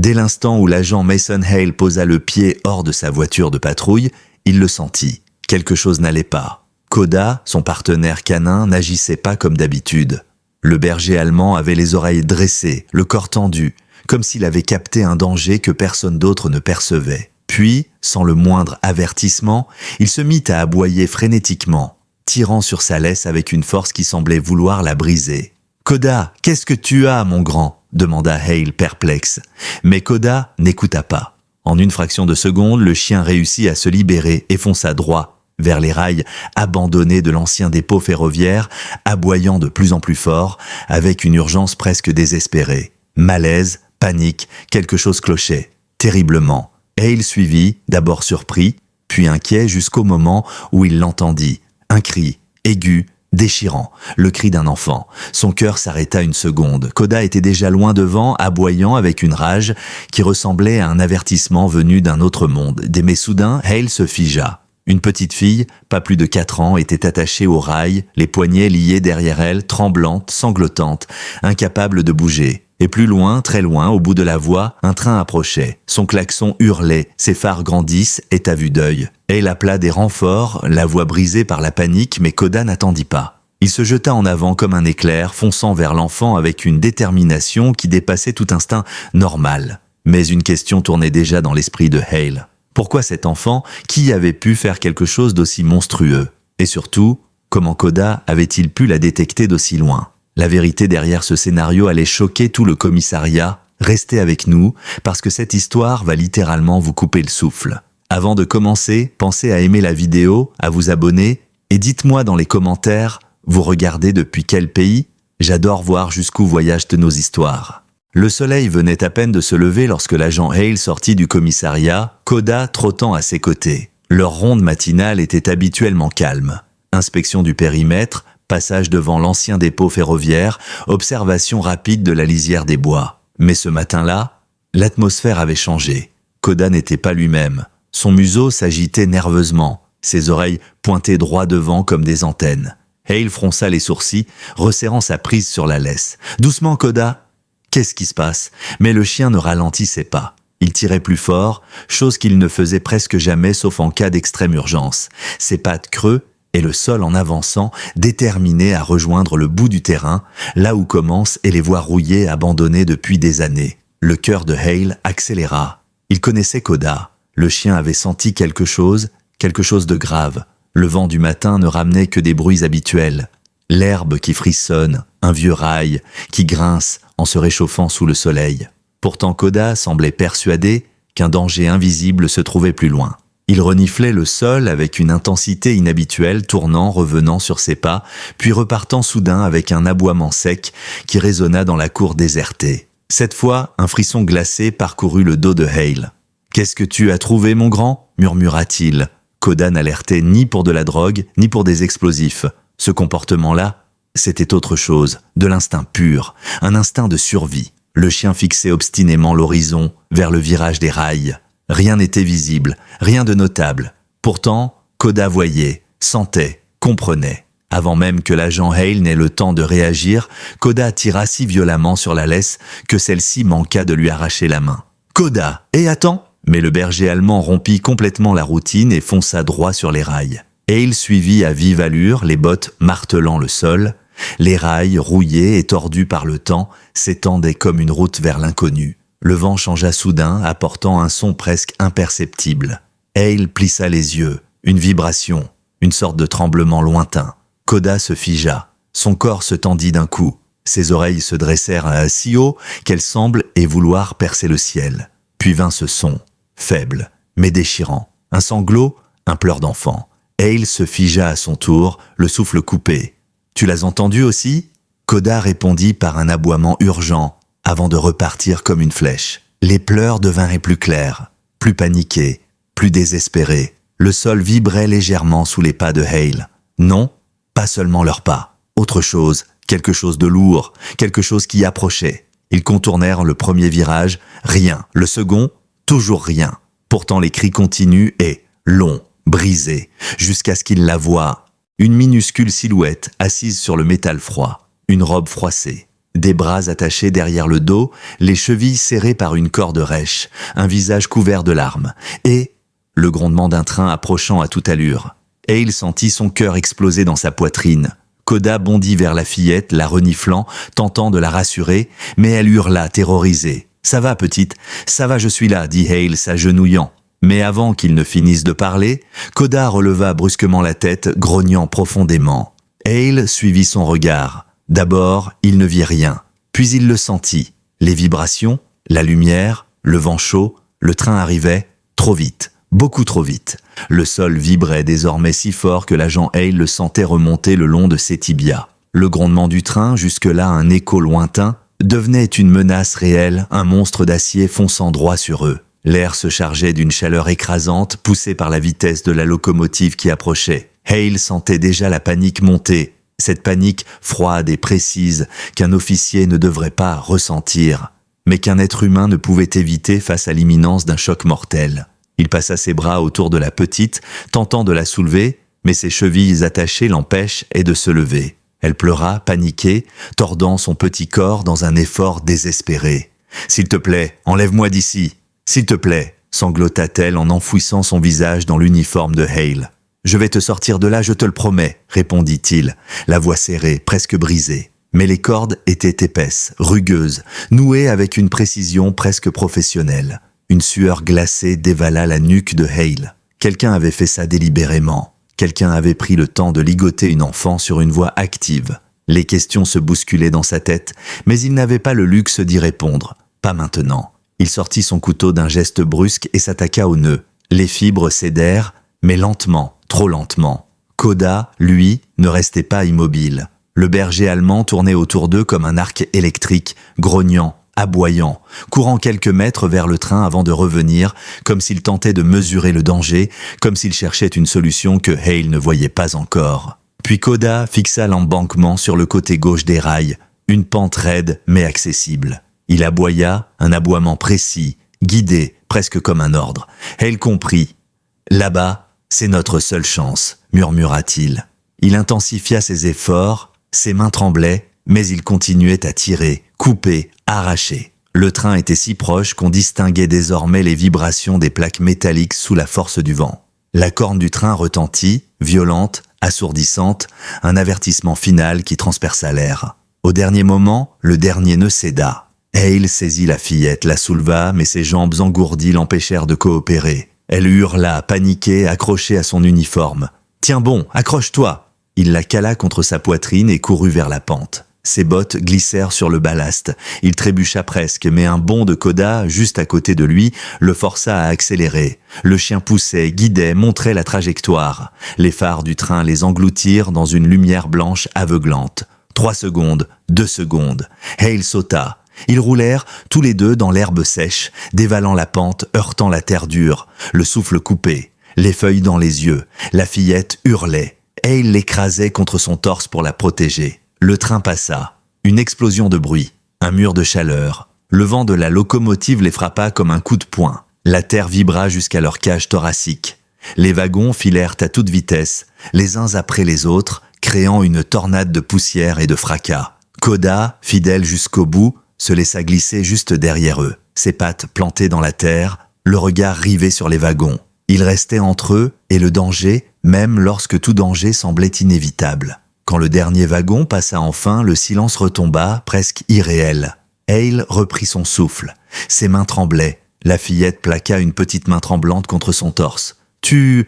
Dès l'instant où l'agent Mason Hale posa le pied hors de sa voiture de patrouille, il le sentit. Quelque chose n'allait pas. Koda, son partenaire canin, n'agissait pas comme d'habitude. Le berger allemand avait les oreilles dressées, le corps tendu, comme s'il avait capté un danger que personne d'autre ne percevait. Puis, sans le moindre avertissement, il se mit à aboyer frénétiquement, tirant sur sa laisse avec une force qui semblait vouloir la briser. « Koda, qu'est-ce que tu as, mon grand ?» demanda Hale perplexe. Mais Koda n'écouta pas. En une fraction de seconde, le chien réussit à se libérer et fonça droit vers les rails abandonnés de l'ancien dépôt ferroviaire, aboyant de plus en plus fort, avec une urgence presque désespérée. Malaise, panique, quelque chose clochait, terriblement. Hale suivit, d'abord surpris, puis inquiet jusqu'au moment où il l'entendit. Un cri, aigu, déchirant, le cri d'un enfant. Son cœur s'arrêta une seconde. Koda était déjà loin devant, aboyant avec une rage qui ressemblait à un avertissement venu d'un autre monde. Mais soudain, Hale se figea. Une petite fille, pas plus de 4 ans, était attachée au rail, les poignets liés derrière elle, tremblante, sanglotante, incapable de bouger. Et plus loin, très loin, au bout de la voie, un train approchait. Son klaxon hurlait, ses phares grandissent, et à vue d'œil. Elle appela des renforts, la voix brisée par la panique, mais Koda n'attendit pas. Il se jeta en avant comme un éclair, fonçant vers l'enfant avec une détermination qui dépassait tout instinct normal. Mais une question tournait déjà dans l'esprit de Hale. Pourquoi cet enfant, qui avait pu faire quelque chose d'aussi monstrueux? Et surtout, comment Koda avait-il pu la détecter d'aussi loin? La vérité derrière ce scénario allait choquer tout le commissariat. Restez avec nous, parce que cette histoire va littéralement vous couper le souffle. Avant de commencer, pensez à aimer la vidéo, à vous abonner, et dites-moi dans les commentaires, vous regardez depuis quel pays? J'adore voir jusqu'où voyagent nos histoires. Le soleil venait à peine de se lever lorsque l'agent Hale sortit du commissariat, Koda trottant à ses côtés. Leur ronde matinale était habituellement calme. Inspection du périmètre, passage devant l'ancien dépôt ferroviaire, observation rapide de la lisière des bois. Mais ce matin-là, l'atmosphère avait changé. Koda n'était pas lui-même. Son museau s'agitait nerveusement, ses oreilles pointaient droit devant comme des antennes. Hale fronça les sourcils, resserrant sa prise sur la laisse. « Doucement, Koda !» Qu'est-ce qui se passe? Mais le chien ne ralentissait pas. Il tirait plus fort, chose qu'il ne faisait presque jamais sauf en cas d'extrême urgence. Ses pattes creux et le sol en avançant, déterminé à rejoindre le bout du terrain, là où commencent et les voies rouillées abandonnées depuis des années. Le cœur de Hale accéléra. Il connaissait Koda. Le chien avait senti quelque chose de grave. Le vent du matin ne ramenait que des bruits habituels. L'herbe qui frissonne, un vieux rail qui grince en se réchauffant sous le soleil. Pourtant Koda semblait persuadé qu'un danger invisible se trouvait plus loin. Il reniflait le sol avec une intensité inhabituelle, tournant, revenant sur ses pas, puis repartant soudain avec un aboiement sec qui résonna dans la cour désertée. Cette fois, un frisson glacé parcourut le dos de Hale. « Qu'est-ce que tu as trouvé, mon grand ?» murmura-t-il. Koda n'alertait ni pour de la drogue, ni pour des explosifs. Ce comportement-là, c'était autre chose, de l'instinct pur, un instinct de survie. Le chien fixait obstinément l'horizon, vers le virage des rails. Rien n'était visible, rien de notable. Pourtant, Koda voyait, sentait, comprenait. Avant même que l'agent Hale n'ait le temps de réagir, Koda tira si violemment sur la laisse que celle-ci manqua de lui arracher la main. « Koda, et attends !» Mais le berger allemand rompit complètement la routine et fonça droit sur les rails. Hale suivit à vive allure, les bottes martelant le sol. Les rails, rouillés et tordus par le temps, s'étendaient comme une route vers l'inconnu. Le vent changea soudain, apportant un son presque imperceptible. Hale plissa les yeux, une vibration, une sorte de tremblement lointain. Koda se figea, son corps se tendit d'un coup. Ses oreilles se dressèrent si haut qu'elles semblent vouloir percer le ciel. Puis vint ce son, faible, mais déchirant. Un sanglot, un pleur d'enfant. Hale se figea à son tour, le souffle coupé. « Tu l'as entendu aussi ?» Koda répondit par un aboiement urgent, avant de repartir comme une flèche. Les pleurs devinrent plus clairs, plus paniqués, plus désespérés. Le sol vibrait légèrement sous les pas de Hale. Non, pas seulement leurs pas. Autre chose, quelque chose de lourd, quelque chose qui approchait. Ils contournèrent le premier virage, rien. Le second, toujours rien. Pourtant les cris continuent et, longs, brisés, jusqu'à ce qu'ils la voient. Une minuscule silhouette assise sur le métal froid, une robe froissée, Des bras attachés derrière le dos, les chevilles serrées par une corde rêche, un visage couvert de larmes, et le grondement d'un train approchant à toute allure. Hale sentit son cœur exploser dans sa poitrine. Koda bondit vers la fillette, la reniflant, tentant de la rassurer, mais elle hurla, terrorisée. « Ça va, petite, ça va, je suis là », dit Hale, s'agenouillant. Mais avant qu'il ne finisse de parler, Koda releva brusquement la tête, grognant profondément. Hale suivit son regard. D'abord, il ne vit rien. Puis il le sentit. Les vibrations, la lumière, le vent chaud, le train arrivait trop vite. Beaucoup trop vite. Le sol vibrait désormais si fort que l'agent Hale le sentait remonter le long de ses tibias. Le grondement du train, jusque-là un écho lointain, devenait une menace réelle, un monstre d'acier fonçant droit sur eux. L'air se chargeait d'une chaleur écrasante, poussée par la vitesse de la locomotive qui approchait. Hale sentait déjà la panique monter, cette panique froide et précise qu'un officier ne devrait pas ressentir, mais qu'un être humain ne pouvait éviter face à l'imminence d'un choc mortel. Il passa ses bras autour de la petite, tentant de la soulever, mais ses chevilles attachées l'empêchaient de se lever. Elle pleura, paniquée, tordant son petit corps dans un effort désespéré. « S'il te plaît, enlève-moi d'ici !»« S'il te plaît !» sanglota-t-elle en enfouissant son visage dans l'uniforme de Hale. « Je vais te sortir de là, je te le promets !» répondit-il, la voix serrée, presque brisée. Mais les cordes étaient épaisses, rugueuses, nouées avec une précision presque professionnelle. Une sueur glacée dévala la nuque de Hale. Quelqu'un avait fait ça délibérément. Quelqu'un avait pris le temps de ligoter une enfant sur une voie active. Les questions se bousculaient dans sa tête, mais il n'avait pas le luxe d'y répondre. Pas maintenant. Il sortit son couteau d'un geste brusque et s'attaqua au nœud. Les fibres cédèrent, mais lentement, trop lentement. Koda, lui, ne restait pas immobile. Le berger allemand tournait autour d'eux comme un arc électrique, grognant, aboyant, courant quelques mètres vers le train avant de revenir, comme s'il tentait de mesurer le danger, comme s'il cherchait une solution que Hale ne voyait pas encore. Puis Koda fixa l'embankement sur le côté gauche des rails, une pente raide mais accessible. Il aboya, un aboiement précis, guidé, presque comme un ordre. Hale comprit. « Là-bas, c'est notre seule chance », murmura-t-il. Il intensifia ses efforts, ses mains tremblaient, mais il continuait à tirer, couper, arracher. Le train était si proche qu'on distinguait désormais les vibrations des plaques métalliques sous la force du vent. La corne du train retentit, violente, assourdissante, un avertissement final qui transperça l'air. Au dernier moment, le dernier nœud céda. Hale saisit la fillette, la souleva, mais ses jambes engourdies l'empêchèrent de coopérer. Elle hurla, paniquée, accrochée à son uniforme. « Tiens bon, accroche-toi !» Il la cala contre sa poitrine et courut vers la pente. Ses bottes glissèrent sur le ballast. Il trébucha presque, mais un bond de Koda, juste à côté de lui, le força à accélérer. Le chien poussait, guidait, montrait la trajectoire. Les phares du train les engloutirent dans une lumière blanche aveuglante. 3 secondes, 2 secondes. Hale sauta. Ils roulèrent, tous les deux, dans l'herbe sèche, dévalant la pente, heurtant la terre dure, le souffle coupé, les feuilles dans les yeux. La fillette hurlait. Hale l'écrasait contre son torse pour la protéger. Le train passa. Une explosion de bruit, un mur de chaleur. Le vent de la locomotive les frappa comme un coup de poing. La terre vibra jusqu'à leur cage thoracique. Les wagons filèrent à toute vitesse, les uns après les autres, créant une tornade de poussière et de fracas. Koda, fidèle jusqu'au bout, se laissa glisser juste derrière eux, ses pattes plantées dans la terre, le regard rivé sur les wagons. Il restait entre eux et le danger, même lorsque tout danger semblait inévitable. Quand le dernier wagon passa enfin, le silence retomba, presque irréel. Hale reprit son souffle. Ses mains tremblaient. La fillette plaqua une petite main tremblante contre son torse. « Tu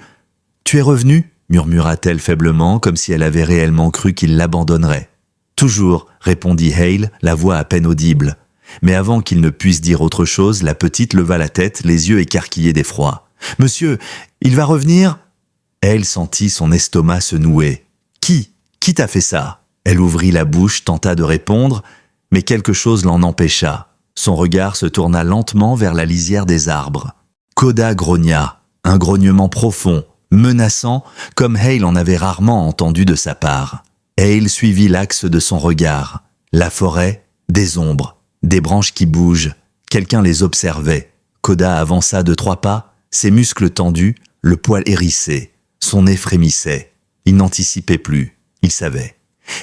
es revenu ?» murmura-t-elle faiblement, comme si elle avait réellement cru qu'il l'abandonnerait. « Toujours », répondit Hale, la voix à peine audible. Mais avant qu'il ne puisse dire autre chose, la petite leva la tête, les yeux écarquillés d'effroi. « Monsieur, il va revenir ?» Hale sentit son estomac se nouer. « Qui t'a fait ça ?» Elle ouvrit la bouche, tenta de répondre, mais quelque chose l'en empêcha. Son regard se tourna lentement vers la lisière des arbres. Koda grogna, un grognement profond, menaçant, comme Hale en avait rarement entendu de sa part. Hale suivit l'axe de son regard. La forêt, des ombres, des branches qui bougent. Quelqu'un les observait. Koda avança de 3 pas, ses muscles tendus, le poil hérissé. Son nez frémissait. Il n'anticipait plus. Il savait.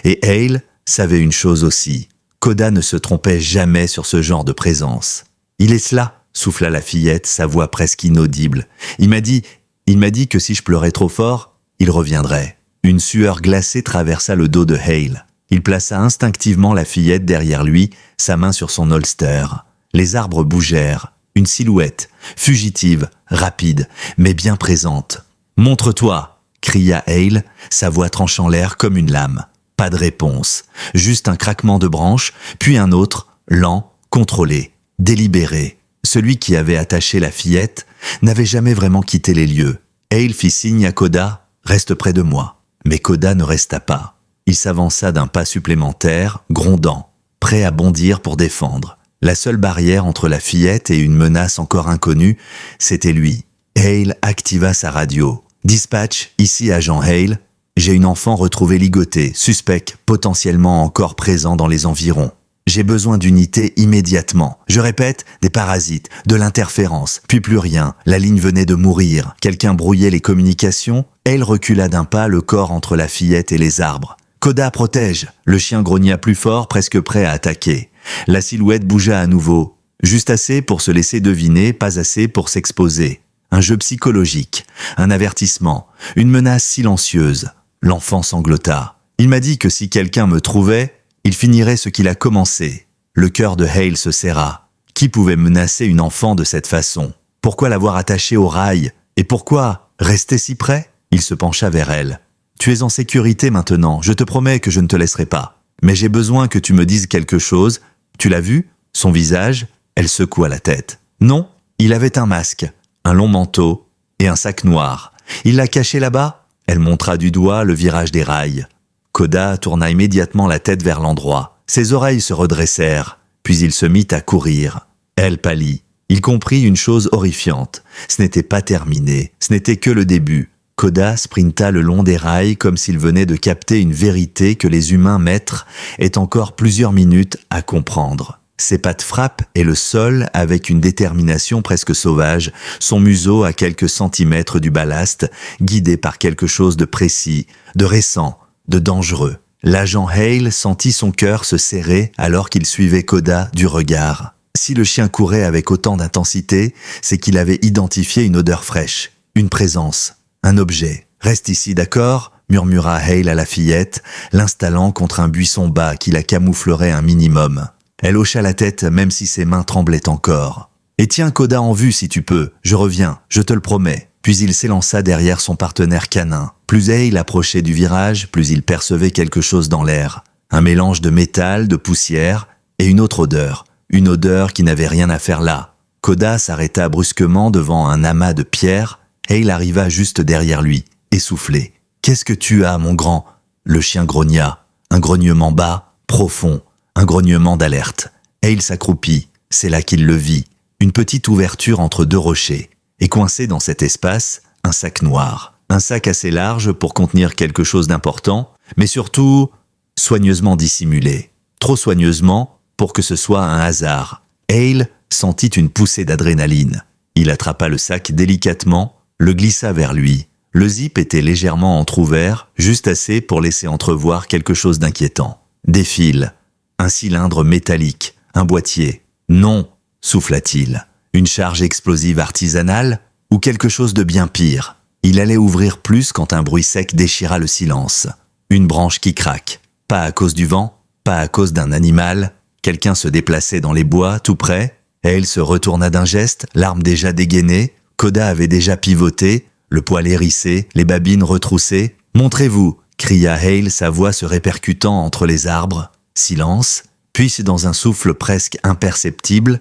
Et Hale savait une chose aussi. Koda ne se trompait jamais sur ce genre de présence. « Il est cela !» souffla la fillette, sa voix presque inaudible. « Il m'a dit que si je pleurais trop fort, il reviendrait. » Une sueur glacée traversa le dos de Hale. Il plaça instinctivement la fillette derrière lui, sa main sur son holster. Les arbres bougèrent. Une silhouette, fugitive, rapide, mais bien présente. « Montre-toi !» cria Hale, sa voix tranchant l'air comme une lame. Pas de réponse, juste un craquement de branches, puis un autre, lent, contrôlé, délibéré. Celui qui avait attaché la fillette n'avait jamais vraiment quitté les lieux. Hale fit signe à Koda, « Reste près de moi ». Mais Koda ne resta pas. Il s'avança d'un pas supplémentaire, grondant, prêt à bondir pour défendre. La seule barrière entre la fillette et une menace encore inconnue, c'était lui. Hale activa sa radio. « Dispatch, ici agent Hale. J'ai une enfant retrouvée ligotée, suspect, potentiellement encore présent dans les environs. J'ai besoin d'unité immédiatement. Je répète, des parasites, de l'interférence, puis plus rien. La ligne venait de mourir. Quelqu'un brouillait les communications. Elle recula d'un pas, le corps entre la fillette et les arbres. Koda protège. Le chien grogna plus fort, presque prêt à attaquer. La silhouette bougea à nouveau. Juste assez pour se laisser deviner, pas assez pour s'exposer. Un jeu psychologique, un avertissement, une menace silencieuse. L'enfant sanglota. Il m'a dit que si quelqu'un me trouvait, il finirait ce qu'il a commencé. Le cœur de Hale se serra. Qui pouvait menacer une enfant de cette façon? Pourquoi l'avoir attachée au rail? Et pourquoi rester si près? Il se pencha vers elle. Tu es en sécurité maintenant, je te promets que je ne te laisserai pas. Mais j'ai besoin que tu me dises quelque chose. Tu l'as vu? Son visage? Elle secoua la tête. Non, il avait un masque, un long manteau et un sac noir. Il l'a caché là-bas? Elle montra du doigt le virage des rails. Koda tourna immédiatement la tête vers l'endroit. Ses oreilles se redressèrent, puis il se mit à courir. Elle pâlit. Il comprit une chose horrifiante. Ce n'était pas terminé, ce n'était que le début. Koda sprinta le long des rails comme s'il venait de capter une vérité que les humains maîtres aient encore plusieurs minutes à comprendre. Ses pattes frappent et le sol avec une détermination presque sauvage, son museau à quelques centimètres du ballast, guidé par quelque chose de précis, de récent, de dangereux. L'agent Hale sentit son cœur se serrer alors qu'il suivait Koda du regard. Si le chien courait avec autant d'intensité, c'est qu'il avait identifié une odeur fraîche, une présence, un objet. « Reste ici, d'accord ?» murmura Hale à la fillette, l'installant contre un buisson bas qui la camouflerait un minimum. Elle hocha la tête même si ses mains tremblaient encore. « Et tiens Koda en vue si tu peux, je reviens, je te le promets. » Puis il s'élança derrière son partenaire canin. Plus Hale approchait du virage, plus il percevait quelque chose dans l'air. Un mélange de métal, de poussière et une autre odeur. Une odeur qui n'avait rien à faire là. Koda s'arrêta brusquement devant un amas de pierres. Hale arriva juste derrière lui, essoufflé. « Qu'est-ce que tu as, mon grand ?» Le chien grogna. Un grognement bas, profond. Un grognement d'alerte. Hale s'accroupit. C'est là qu'il le vit. Une petite ouverture entre deux rochers. Et coincé dans cet espace, un sac noir. Un sac assez large pour contenir quelque chose d'important, mais surtout soigneusement dissimulé. Trop soigneusement pour que ce soit un hasard. Hale sentit une poussée d'adrénaline. Il attrapa le sac délicatement, le glissa vers lui. Le zip était légèrement entrouvert, juste assez pour laisser entrevoir quelque chose d'inquiétant. Des fils. Un cylindre métallique, un boîtier. Non, souffla-t-il. Une charge explosive artisanale ou quelque chose de bien pire. Il allait ouvrir plus quand un bruit sec déchira le silence. Une branche qui craque. Pas à cause du vent, pas à cause d'un animal. Quelqu'un se déplaçait dans les bois, tout près. Hale se retourna d'un geste, l'arme déjà dégainée. Koda avait déjà pivoté, le poil hérissé, les babines retroussées. « Montrez-vous !» cria Hale, sa voix se répercutant entre les arbres. Silence, puis dans un souffle presque imperceptible,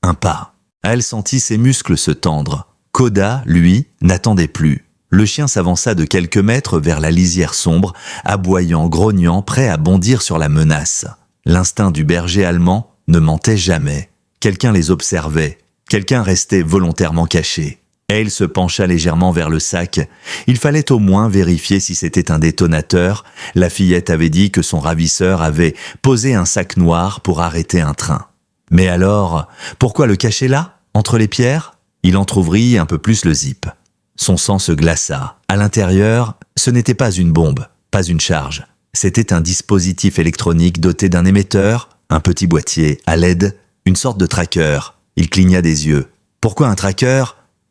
un pas. Elle sentit ses muscles se tendre. Koda, lui, n'attendait plus. Le chien s'avança de quelques mètres vers la lisière sombre, aboyant, grognant, prêt à bondir sur la menace. L'instinct du berger allemand ne mentait jamais. Quelqu'un les observait. Quelqu'un restait volontairement caché. Hale se pencha légèrement vers le sac. Il fallait au moins vérifier si c'était un détonateur. La fillette avait dit que son ravisseur avait posé un sac noir pour arrêter un train. Mais alors, pourquoi le cacher là, entre les pierres? Il entr'ouvrit un peu plus le zip. Son sang se glaça. À l'intérieur, ce n'était pas une bombe, pas une charge. C'était un dispositif électronique doté d'un émetteur, Un petit boîtier, à LED, une sorte de tracker. Il cligna des yeux. Pourquoi un tracker?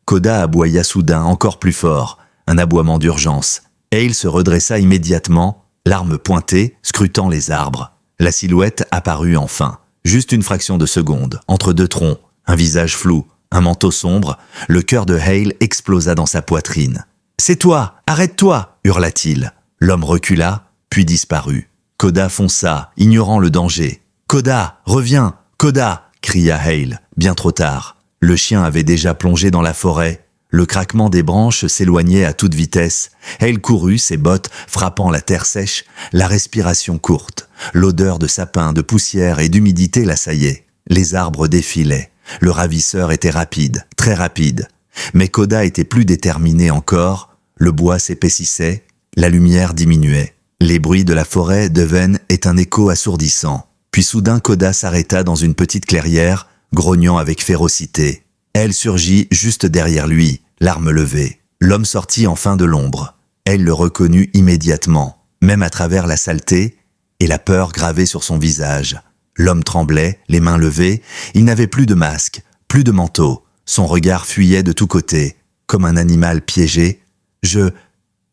Koda aboya soudain, encore plus fort. Un aboiement d'urgence. Hale se redressa immédiatement, l'arme pointée, scrutant les arbres. La silhouette apparut enfin. Juste une fraction de seconde, entre deux troncs. Un visage flou, un manteau sombre. Le cœur de Hale explosa dans sa poitrine. « C'est toi! Arrête-toi » hurla-t-il. L'homme recula, puis disparut. Koda fonça, ignorant le danger. « Koda, reviens! Koda » cria Hale, bien trop tard. Le chien avait déjà plongé dans la forêt. Le craquement des branches s'éloignait à toute vitesse. Hale courut, ses bottes frappant la terre sèche, la respiration courte. L'odeur de sapin, de poussière et d'humidité l'assaillait. Les arbres défilaient. Le ravisseur était rapide, très rapide. Mais Koda était plus déterminé encore. Le bois s'épaississait, la lumière diminuait. Les bruits de la forêt devenaient un écho assourdissant. Puis soudain Koda s'arrêta dans une petite clairière, grognant avec férocité. Elle surgit juste derrière lui, l'arme levée. L'homme sortit enfin de l'ombre. Elle le reconnut immédiatement, même à travers la saleté et la peur gravée sur son visage. L'homme tremblait, les mains levées. Il n'avait plus de masque, plus de manteau. Son regard fuyait de tous côtés, comme un animal piégé. « Je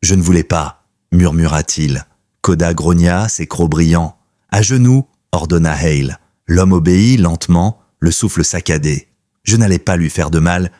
ne voulais pas » murmura-t-il. Koda grogna, ses crocs brillants. « À genoux » ordonna Hale. L'homme obéit lentement, le souffle saccadé. Je n'allais pas lui faire de mal,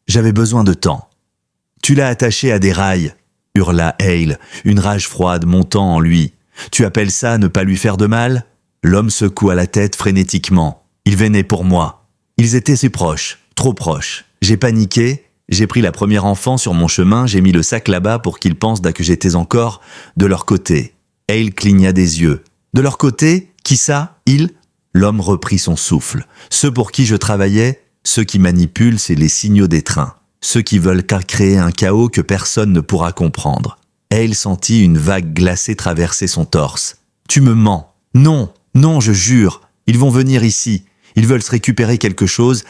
j'avais besoin de temps. « Tu l'as attaché à des rails » hurla Hale, une rage froide montant en lui. « Tu appelles ça ne pas lui faire de mal ?» L'homme secoua la tête frénétiquement. Il venait pour moi. Ils étaient si proches, trop proches. J'ai paniqué, j'ai pris la première enfant sur mon chemin, j'ai mis le sac là-bas pour qu'ils pensent que j'étais encore de leur côté. Hale cligna des yeux. De leur côté? Qui ça? Ils? L'homme reprit son souffle. Ceux pour qui je travaillais, ceux qui manipulent, c'est les signaux des trains. Ceux qui veulent créer un chaos que personne ne pourra comprendre. Hale sentit une vague glacée traverser son torse. Tu me mens. Non, non, je jure. Ils vont venir ici. Ils veulent se récupérer quelque chose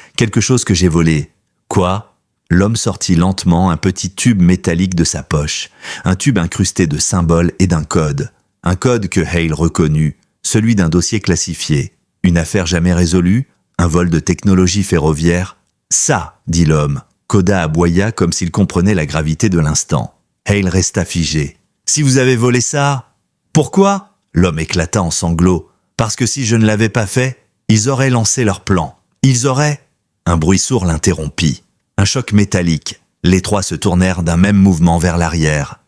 que j'ai volé. Quoi? L'homme sortit lentement un petit tube métallique de sa poche. Un tube incrusté de symboles et d'un code. Un code que Hale reconnut. Celui d'un dossier classifié. Une affaire jamais résolue? Un vol de technologie ferroviaire? Ça, dit l'homme. Koda aboya comme s'il comprenait la gravité de l'instant. Hale resta figé. Si vous avez volé ça? Pourquoi? L'homme éclata en sanglots. Parce que si je ne l'avais pas fait, ils auraient lancé leur plan. Ils auraient... Un bruit sourd l'interrompit. Un choc métallique. Les trois se tournèrent d'un même mouvement vers l'arrière.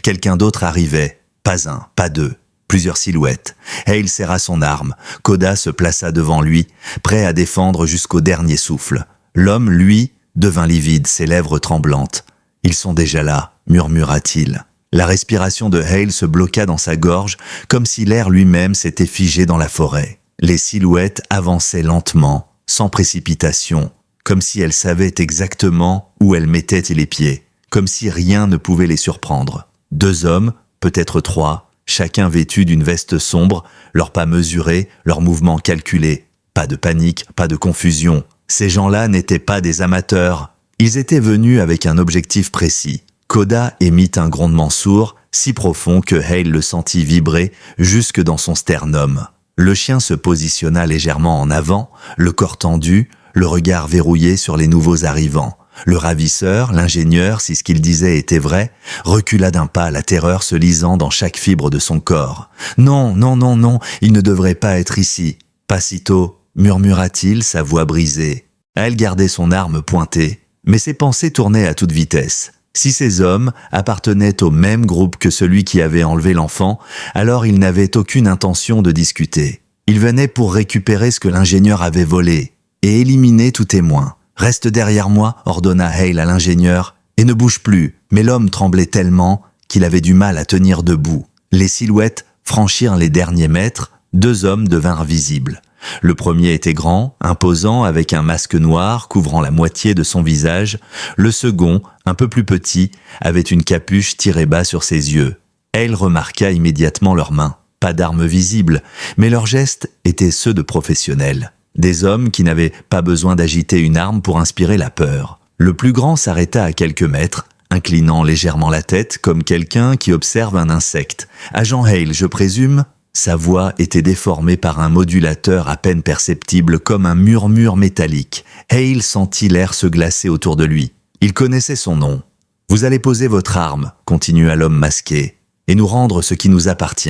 Quelqu'un d'autre arrivait. Pas un, pas deux. Plusieurs silhouettes. Hale serra son arme. Koda se plaça devant lui, prêt à défendre jusqu'au dernier souffle. L'homme, lui, devint livide, ses lèvres tremblantes. « Ils sont déjà là », murmura-t-il. La respiration de Hale se bloqua dans sa gorge, comme si l'air lui-même s'était figé dans la forêt. Les silhouettes avançaient lentement, sans précipitation, comme si elles savaient exactement où elles mettaient les pieds, comme si rien ne pouvait les surprendre. 2 hommes, peut-être 3, chacun vêtu d'une veste sombre, leurs pas mesurés, leurs mouvements calculés. Pas de panique, pas de confusion. Ces gens-là n'étaient pas des amateurs. Ils étaient venus avec un objectif précis. Koda émit un grondement sourd, si profond que Hale le sentit vibrer jusque dans son sternum. Le chien se positionna légèrement en avant, le corps tendu, le regard verrouillé sur les nouveaux arrivants. Le ravisseur, l'ingénieur, si ce qu'il disait était vrai, recula d'un pas, la terreur se lisant dans chaque fibre de son corps. « Non, non, non, non, il ne devrait pas être ici. »« Pas si tôt » murmura-t-il, sa voix brisée. Elle gardait son arme pointée, mais ses pensées tournaient à toute vitesse. Si ces hommes appartenaient au même groupe que celui qui avait enlevé l'enfant, alors ils n'avaient aucune intention de discuter. Ils venaient pour récupérer ce que l'ingénieur avait volé et éliminer tout témoin. « Reste derrière moi » ordonna Hale à l'ingénieur, « et ne bouge plus ». Mais l'homme tremblait tellement qu'il avait du mal à tenir debout. Les silhouettes franchirent les derniers mètres, 2 hommes devinrent visibles. Le premier était grand, imposant, avec un masque noir couvrant la moitié de son visage. Le second, un peu plus petit, avait une capuche tirée bas sur ses yeux. Elle remarqua immédiatement leurs mains. Pas d'armes visibles, mais leurs gestes étaient ceux de professionnels. Des hommes qui n'avaient pas besoin d'agiter une arme pour inspirer la peur. Le plus grand s'arrêta à quelques mètres, inclinant légèrement la tête comme quelqu'un qui observe un insecte. « Agent Hale, je présume ?» Sa voix était déformée par un modulateur à peine perceptible comme un murmure métallique. Hale sentit l'air se glacer autour de lui. Il connaissait son nom. « Vous allez poser votre arme, » continua l'homme masqué, « et nous rendre ce qui nous appartient. »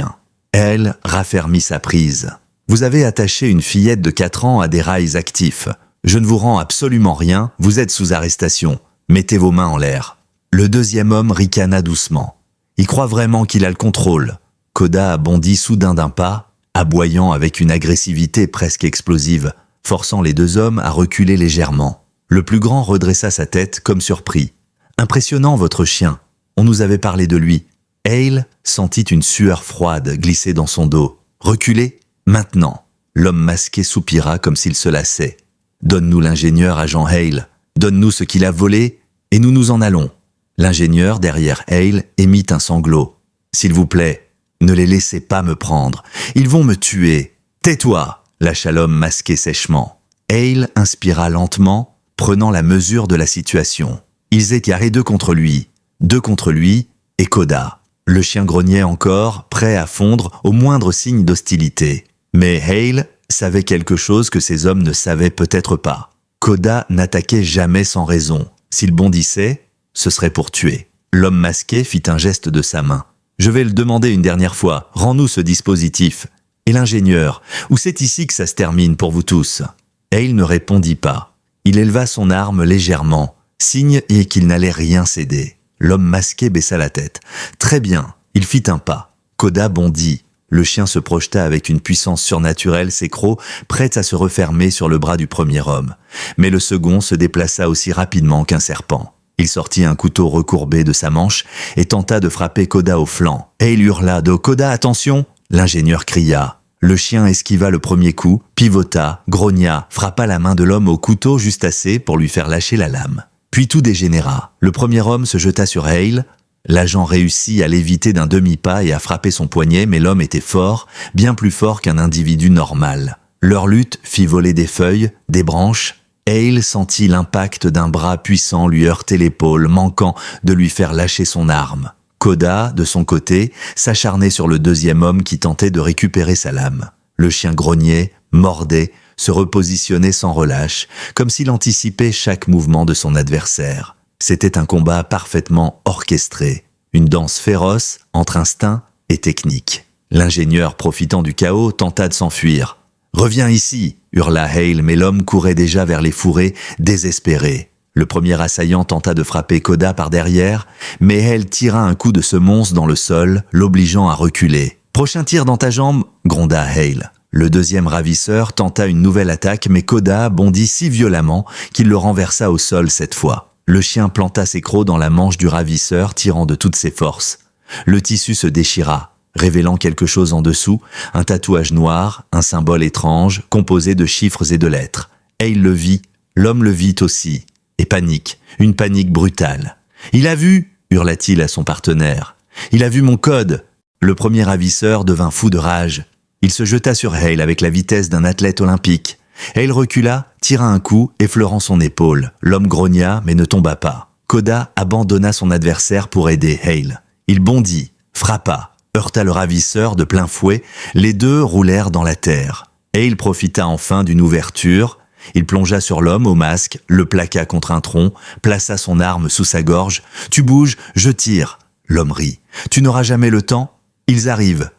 Hale raffermit sa prise. « Vous avez attaché une fillette de 4 ans à des rails actifs. Je ne vous rends absolument rien, vous êtes sous arrestation. Mettez vos mains en l'air. » Le deuxième homme ricana doucement. Il croit vraiment qu'il a le contrôle. Koda bondit soudain d'un pas, aboyant avec une agressivité presque explosive, forçant les deux hommes à reculer légèrement. Le plus grand redressa sa tête comme surpris. « Impressionnant votre chien. On nous avait parlé de lui. » Hale sentit une sueur froide glisser dans son dos. « Reculez, maintenant !» L'homme masqué soupira comme s'il se lassait. « Donne-nous l'ingénieur, agent Hale. Donne-nous ce qu'il a volé, et nous nous en allons. » L'ingénieur, derrière Hale, émit un sanglot. « S'il vous plaît, ne les laissez pas me prendre. Ils vont me tuer. Tais-toi !» lâcha l'homme masqué sèchement. Hale inspira lentement, prenant la mesure de la situation. Ils étaient carrés deux contre lui et Koda. Le chien grognait encore, prêt à fondre au moindre signe d'hostilité. Mais Hale savait quelque chose que ces hommes ne savaient peut-être pas. Koda n'attaquait jamais sans raison. S'il bondissait, ce serait pour tuer. L'homme masqué fit un geste de sa main. « Je vais le demander une dernière fois. Rends-nous ce dispositif. Et l'ingénieur, ou c'est ici que ça se termine pour vous tous ?» Hale ne répondit pas. Il éleva son arme légèrement, signe et qu'il n'allait rien céder. L'homme masqué baissa la tête. « Très bien. » Il fit un pas. Koda bondit. Le chien se projeta avec une puissance surnaturelle, ses crocs prêts à se refermer sur le bras du premier homme. Mais le second se déplaça aussi rapidement qu'un serpent. Il sortit un couteau recourbé de sa manche et tenta de frapper Koda au flanc. Et il hurla de « Koda, attention !» L'ingénieur cria. Le chien esquiva le premier coup, pivota, grogna, frappa la main de l'homme au couteau juste assez pour lui faire lâcher la lame. Puis tout dégénéra. Le premier homme se jeta sur Hale. L'agent réussit à l'éviter d'un demi-pas et à frapper son poignet, mais l'homme était fort, bien plus fort qu'un individu normal. Leur lutte fit voler des feuilles, des branches. Hale sentit l'impact d'un bras puissant lui heurter l'épaule, manquant de lui faire lâcher son arme. Koda, de son côté, s'acharnait sur le deuxième homme qui tentait de récupérer sa lame. Le chien grognait, mordait, se repositionnait sans relâche, comme s'il anticipait chaque mouvement de son adversaire. C'était un combat parfaitement orchestré, une danse féroce entre instinct et technique. L'ingénieur, profitant du chaos, tenta de s'enfuir. « Reviens ici !» hurla Hale, mais l'homme courait déjà vers les fourrés, désespéré. Le premier assaillant tenta de frapper Koda par derrière, mais Hale tira un coup de ce monstre dans le sol, l'obligeant à reculer. « Prochain tir dans ta jambe !» gronda Hale. Le deuxième ravisseur tenta une nouvelle attaque, mais Koda bondit si violemment qu'il le renversa au sol cette fois. Le chien planta ses crocs dans la manche du ravisseur, tirant de toutes ses forces. Le tissu se déchira, révélant quelque chose en dessous, un tatouage noir, un symbole étrange, composé de chiffres et de lettres. Hale le vit, l'homme le vit aussi. Et panique, une panique brutale. « Il a vu !» hurla-t-il à son partenaire. « Il a vu mon code !» Le premier ravisseur devint fou de rage. Il se jeta sur Hale avec la vitesse d'un athlète olympique. Hale recula, tira un coup, effleurant son épaule. L'homme grogna, mais ne tomba pas. Koda abandonna son adversaire pour aider Hale. Il bondit, frappa, heurta le ravisseur de plein fouet. Les deux roulèrent dans la terre. Hale profita enfin d'une ouverture. Il plongea sur l'homme au masque, le plaqua contre un tronc, plaça son arme sous sa gorge. « Tu bouges, je tire !» L'homme rit. « Tu n'auras jamais le temps ? Ils arrivent.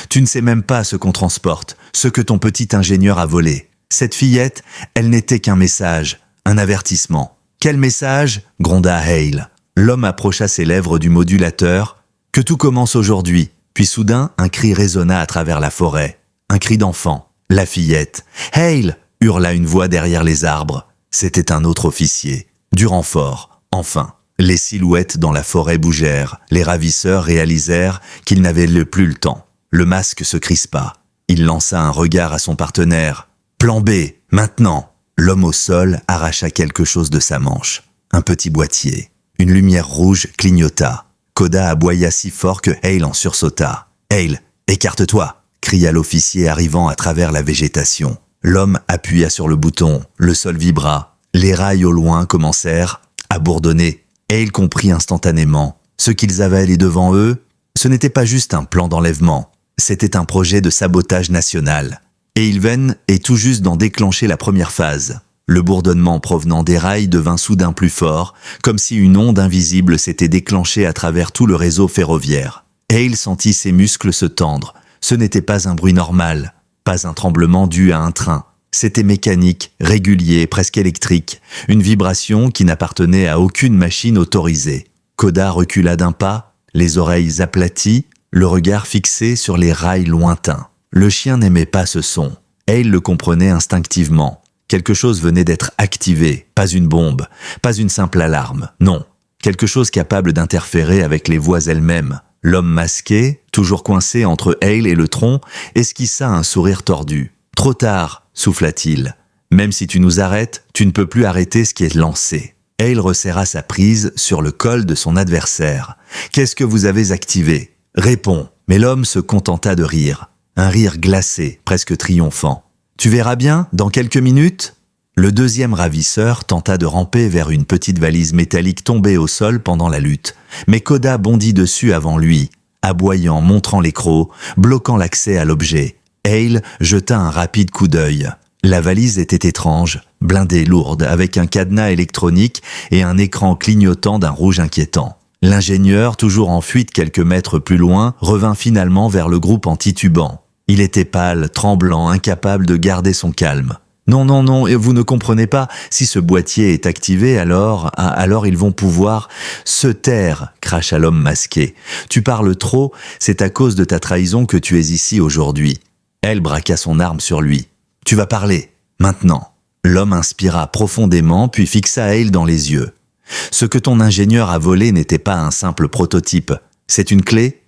Tu ne sais même pas ce qu'on transporte, ce que ton petit ingénieur a volé. Cette fillette, elle n'était qu'un message, un avertissement. »« Quel message ?» gronda Hale. L'homme approcha ses lèvres du modulateur. « Que tout commence aujourd'hui. » Puis soudain, un cri résonna à travers la forêt. Un cri d'enfant. La fillette. « Hale !» hurla une voix derrière les arbres. C'était un autre officier. Du renfort, enfin. Les silhouettes dans la forêt bougèrent. Les ravisseurs réalisèrent qu'ils n'avaient plus le temps. Le masque se crispa. Il lança un regard à son partenaire. « Plan B, maintenant !» L'homme au sol arracha quelque chose de sa manche. Un petit boîtier. Une lumière rouge clignota. Koda aboya si fort que Hale en sursauta. « Hale, écarte-toi !» cria l'officier arrivant à travers la végétation. L'homme appuya sur le bouton, le sol vibra. Les rails au loin commencèrent à bourdonner. Et il comprit instantanément. Ce qu'ils avaient devant eux, ce n'était pas juste un plan d'enlèvement. C'était un projet de sabotage national. Et Ilven est tout juste d'en déclencher la première phase. Le bourdonnement provenant des rails devint soudain plus fort, comme si une onde invisible s'était déclenchée à travers tout le réseau ferroviaire. Hale sentit ses muscles se tendre. Ce n'était pas un bruit normal, pas un tremblement dû à un train. C'était mécanique, régulier, presque électrique, une vibration qui n'appartenait à aucune machine autorisée. Koda recula d'un pas, les oreilles aplaties, le regard fixé sur les rails lointains. Le chien n'aimait pas ce son. Hale le comprenait instinctivement. Quelque chose venait d'être activé, pas une bombe, pas une simple alarme, non. Quelque chose capable d'interférer avec les voix elles-mêmes. L'homme masqué, toujours coincé entre Hale et le tronc, esquissa un sourire tordu. « Trop tard », souffla-t-il. « Même si tu nous arrêtes, tu ne peux plus arrêter ce qui est lancé. » Hale resserra sa prise sur le col de son adversaire. « Qu'est-ce que vous avez activé ?»« Réponds. » Mais l'homme se contenta de rire. Un rire glacé, presque triomphant. « Tu verras bien, dans quelques minutes ?» Le deuxième ravisseur tenta de ramper vers une petite valise métallique tombée au sol pendant la lutte. Mais Koda bondit dessus avant lui, aboyant, montrant les crocs, bloquant l'accès à l'objet. Hale jeta un rapide coup d'œil. La valise était étrange, blindée lourde, avec un cadenas électronique et un écran clignotant d'un rouge inquiétant. L'ingénieur, toujours en fuite quelques mètres plus loin, revint finalement vers le groupe en titubant. Il était pâle, tremblant, incapable de garder son calme. « Non, non, non, vous ne comprenez pas. Si ce boîtier est activé, alors ils vont pouvoir se taire, » cracha l'homme masqué. « Tu parles trop, c'est à cause de ta trahison que tu es ici aujourd'hui. » Elle braqua son arme sur lui. « Tu vas parler, maintenant. » L'homme inspira profondément, puis fixa Hale dans les yeux. « Ce que ton ingénieur a volé n'était pas un simple prototype. C'est une clé.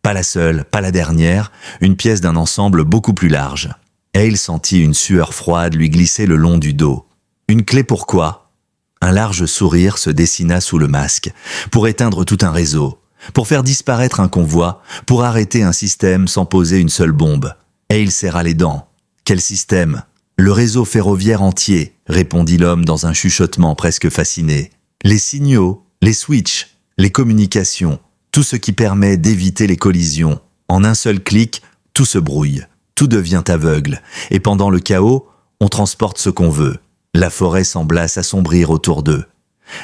Pas la seule, pas la dernière, une pièce d'un ensemble beaucoup plus large. » Hale sentit une sueur froide lui glisser le long du dos. « Une clé pourquoi ?» Un large sourire se dessina sous le masque. « Pour éteindre tout un réseau, pour faire disparaître un convoi, pour arrêter un système sans poser une seule bombe. » Hale serra les dents. « Quel système ?»« Le réseau ferroviaire entier, » répondit l'homme dans un chuchotement presque fasciné. « Les signaux, les switches, les communications, tout ce qui permet d'éviter les collisions. En un seul clic, tout se brouille. Tout devient aveugle, et pendant le chaos, on transporte ce qu'on veut. » La forêt sembla s'assombrir autour d'eux.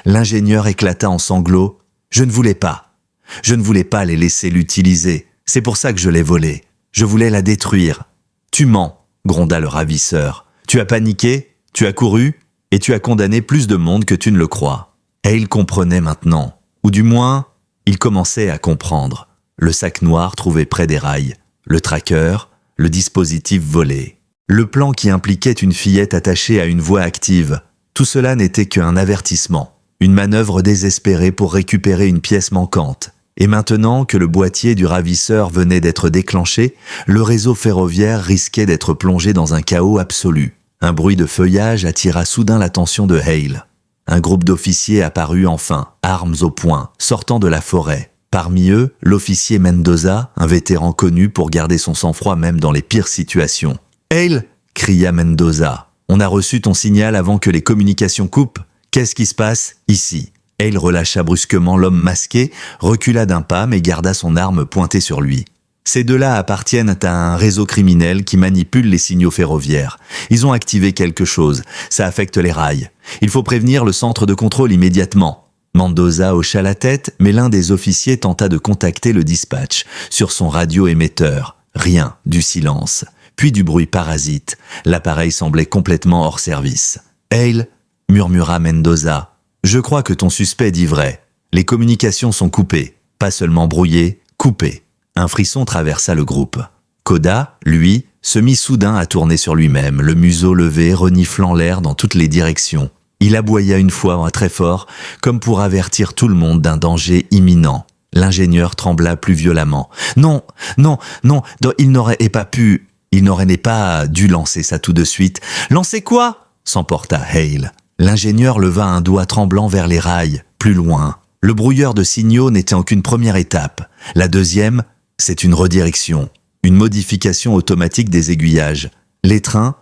L'ingénieur éclata en sanglots. « Je ne voulais pas. Je ne voulais pas les laisser l'utiliser. C'est pour ça que je l'ai volée. Je voulais la détruire. »« Tu mens, » gronda le ravisseur. « Tu as paniqué, tu as couru, et tu as condamné plus de monde que tu ne le crois. » Et il comprenait maintenant. Ou du moins, il commençait à comprendre. Le sac noir trouvé près des rails, le tracker, le dispositif volé. Le plan qui impliquait une fillette attachée à une voie active. Tout cela n'était qu'un avertissement, une manœuvre désespérée pour récupérer une pièce manquante. Et maintenant que le boîtier du ravisseur venait d'être déclenché, le réseau ferroviaire risquait d'être plongé dans un chaos absolu. Un bruit de feuillage attira soudain l'attention de Hale. Un groupe d'officiers apparut enfin, armes au poing, sortant de la forêt. Parmi eux, l'officier Mendoza, un vétéran connu pour garder son sang-froid même dans les pires situations. « Hale !» cria Mendoza. « On a reçu ton signal avant que les communications coupent. Qu'est-ce qui se passe ici ?» Hale relâcha brusquement l'homme masqué, recula d'un pas mais garda son arme pointée sur lui. « Ces deux-là appartiennent à un réseau criminel qui manipule les signaux ferroviaires. Ils ont activé quelque chose. Ça affecte les rails. Il faut prévenir le centre de contrôle immédiatement. » Mendoza hocha la tête, mais l'un des officiers tenta de contacter le dispatch sur son radio-émetteur. Rien, du silence, puis du bruit parasite. L'appareil semblait complètement hors service. « Hale !» murmura Mendoza. « Je crois que ton suspect dit vrai. Les communications sont coupées, pas seulement brouillées, coupées. » Un frisson traversa le groupe. Koda, lui, se mit soudain à tourner sur lui-même, le museau levé, reniflant l'air dans toutes les directions. Il aboya une fois très fort, comme pour avertir tout le monde d'un danger imminent. L'ingénieur trembla plus violemment. « Non, non, non, il n'aurait pas dû lancer ça tout de suite. »« Lancer quoi ?» s'emporta Hale. L'ingénieur leva un doigt tremblant vers les rails, plus loin. Le brouilleur de signaux n'était en qu'une première étape. La deuxième, c'est une redirection, une modification automatique des aiguillages. Les trains,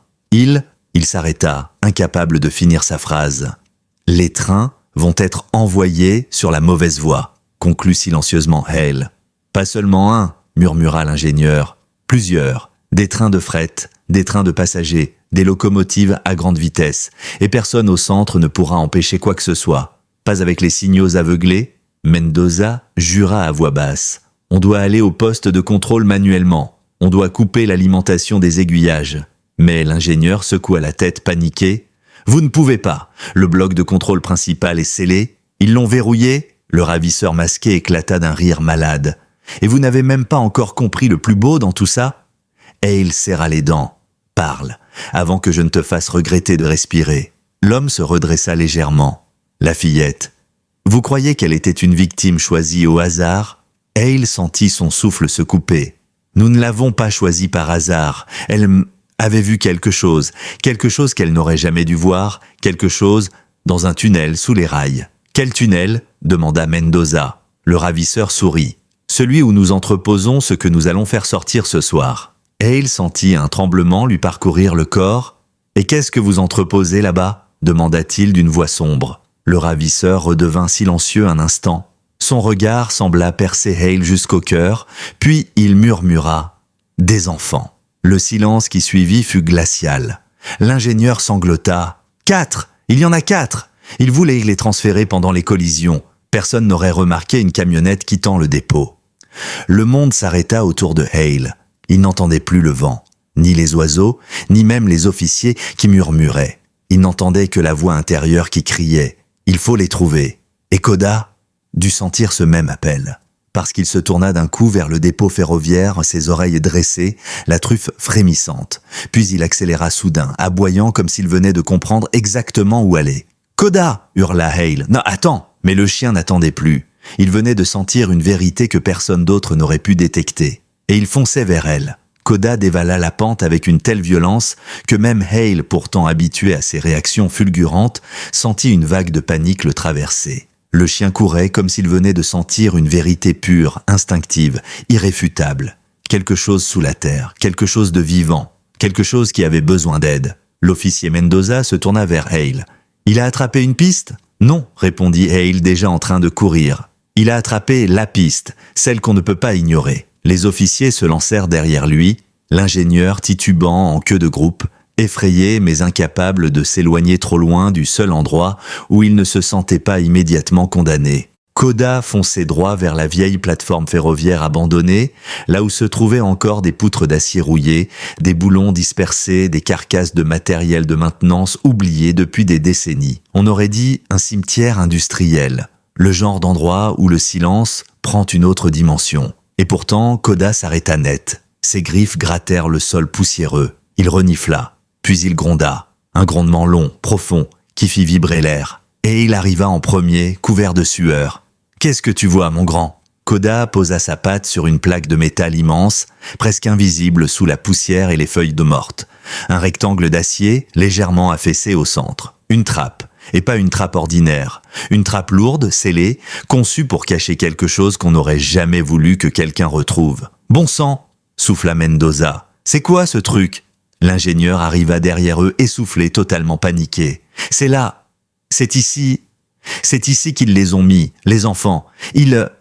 Il s'arrêta, incapable de finir sa phrase. « Les trains vont être envoyés sur la mauvaise voie », conclut silencieusement Hale. « Pas seulement un, murmura l'ingénieur. Plusieurs. Des trains de fret, des trains de passagers, des locomotives à grande vitesse. Et personne au centre ne pourra empêcher quoi que ce soit. Pas avec les signaux aveuglés. Mendoza jura à voix basse. On doit aller au poste de contrôle manuellement. On doit couper l'alimentation des aiguillages. Mais l'ingénieur secoua la tête paniqué. Vous ne pouvez pas. Le bloc de contrôle principal est scellé. Ils l'ont verrouillé. Le ravisseur masqué éclata d'un rire malade. Et vous n'avez même pas encore compris le plus beau dans tout ça? Hale serra les dents. Parle, avant que je ne te fasse regretter de respirer. L'homme se redressa légèrement. La fillette. Vous croyez qu'elle était une victime choisie au hasard? Hale sentit son souffle se couper. Nous ne l'avons pas choisie par hasard. Elle avait vu quelque chose qu'elle n'aurait jamais dû voir, quelque chose dans un tunnel sous les rails. Quel tunnel? Demanda Mendoza. Le ravisseur sourit. Celui où nous entreposons ce que nous allons faire sortir ce soir. Hale sentit un tremblement lui parcourir le corps. Et qu'est-ce que vous entreposez là-bas? Demanda-t-il d'une voix sombre. Le ravisseur redevint silencieux un instant. Son regard sembla percer Hale jusqu'au cœur, puis il murmura « Des enfants ». Le silence qui suivit fut glacial. L'ingénieur sanglota « 4 ! Il y en a 4 ! Il voulait les transférer pendant les collisions. Personne n'aurait remarqué une camionnette quittant le dépôt. » Le monde s'arrêta autour de Hale. Il n'entendait plus le vent, ni les oiseaux, ni même les officiers qui murmuraient. Il n'entendait que la voix intérieure qui criait « Il faut les trouver ». Et Koda dut sentir ce même appel, parce qu'il se tourna d'un coup vers le dépôt ferroviaire, ses oreilles dressées, la truffe frémissante. Puis il accéléra soudain, aboyant comme s'il venait de comprendre exactement où aller. « Koda !» hurla Hale. « Non, attends !» Mais le chien n'attendait plus. Il venait de sentir une vérité que personne d'autre n'aurait pu détecter. Et il fonçait vers elle. Koda dévala la pente avec une telle violence que même Hale, pourtant habitué à ses réactions fulgurantes, sentit une vague de panique le traverser. Le chien courait comme s'il venait de sentir une vérité pure, instinctive, irréfutable. Quelque chose sous la terre, quelque chose de vivant, quelque chose qui avait besoin d'aide. L'officier Mendoza se tourna vers Hale. « Il a attrapé une piste ?» « Non, répondit Hale déjà en train de courir. Il a attrapé la piste, celle qu'on ne peut pas ignorer. Les officiers se lancèrent derrière lui, l'ingénieur titubant en queue de groupe, effrayé mais incapable de s'éloigner trop loin du seul endroit où il ne se sentait pas immédiatement condamné. Koda fonçait droit vers la vieille plateforme ferroviaire abandonnée, là où se trouvaient encore des poutres d'acier rouillées, des boulons dispersés, des carcasses de matériel de maintenance oubliées depuis des décennies. On aurait dit un cimetière industriel, le genre d'endroit où le silence prend une autre dimension. Et pourtant, Koda s'arrêta net. Ses griffes grattèrent le sol poussiéreux. Il renifla, puis il gronda. Un grondement long, profond, qui fit vibrer l'air. Et il arriva en premier, couvert de sueur. « Qu'est-ce que tu vois, mon grand ?» Koda posa sa patte sur une plaque de métal immense, presque invisible sous la poussière et les feuilles de morte. Un rectangle d'acier, légèrement affaissé au centre. Une trappe, et pas une trappe ordinaire. Une trappe lourde, scellée, conçue pour cacher quelque chose qu'on n'aurait jamais voulu que quelqu'un retrouve. « Bon sang !» souffla Mendoza. « C'est quoi ce truc ?» L'ingénieur arriva derrière eux, essoufflé, totalement paniqué. « C'est là ! C'est ici ! C'est ici qu'ils les ont mis, les enfants. Ils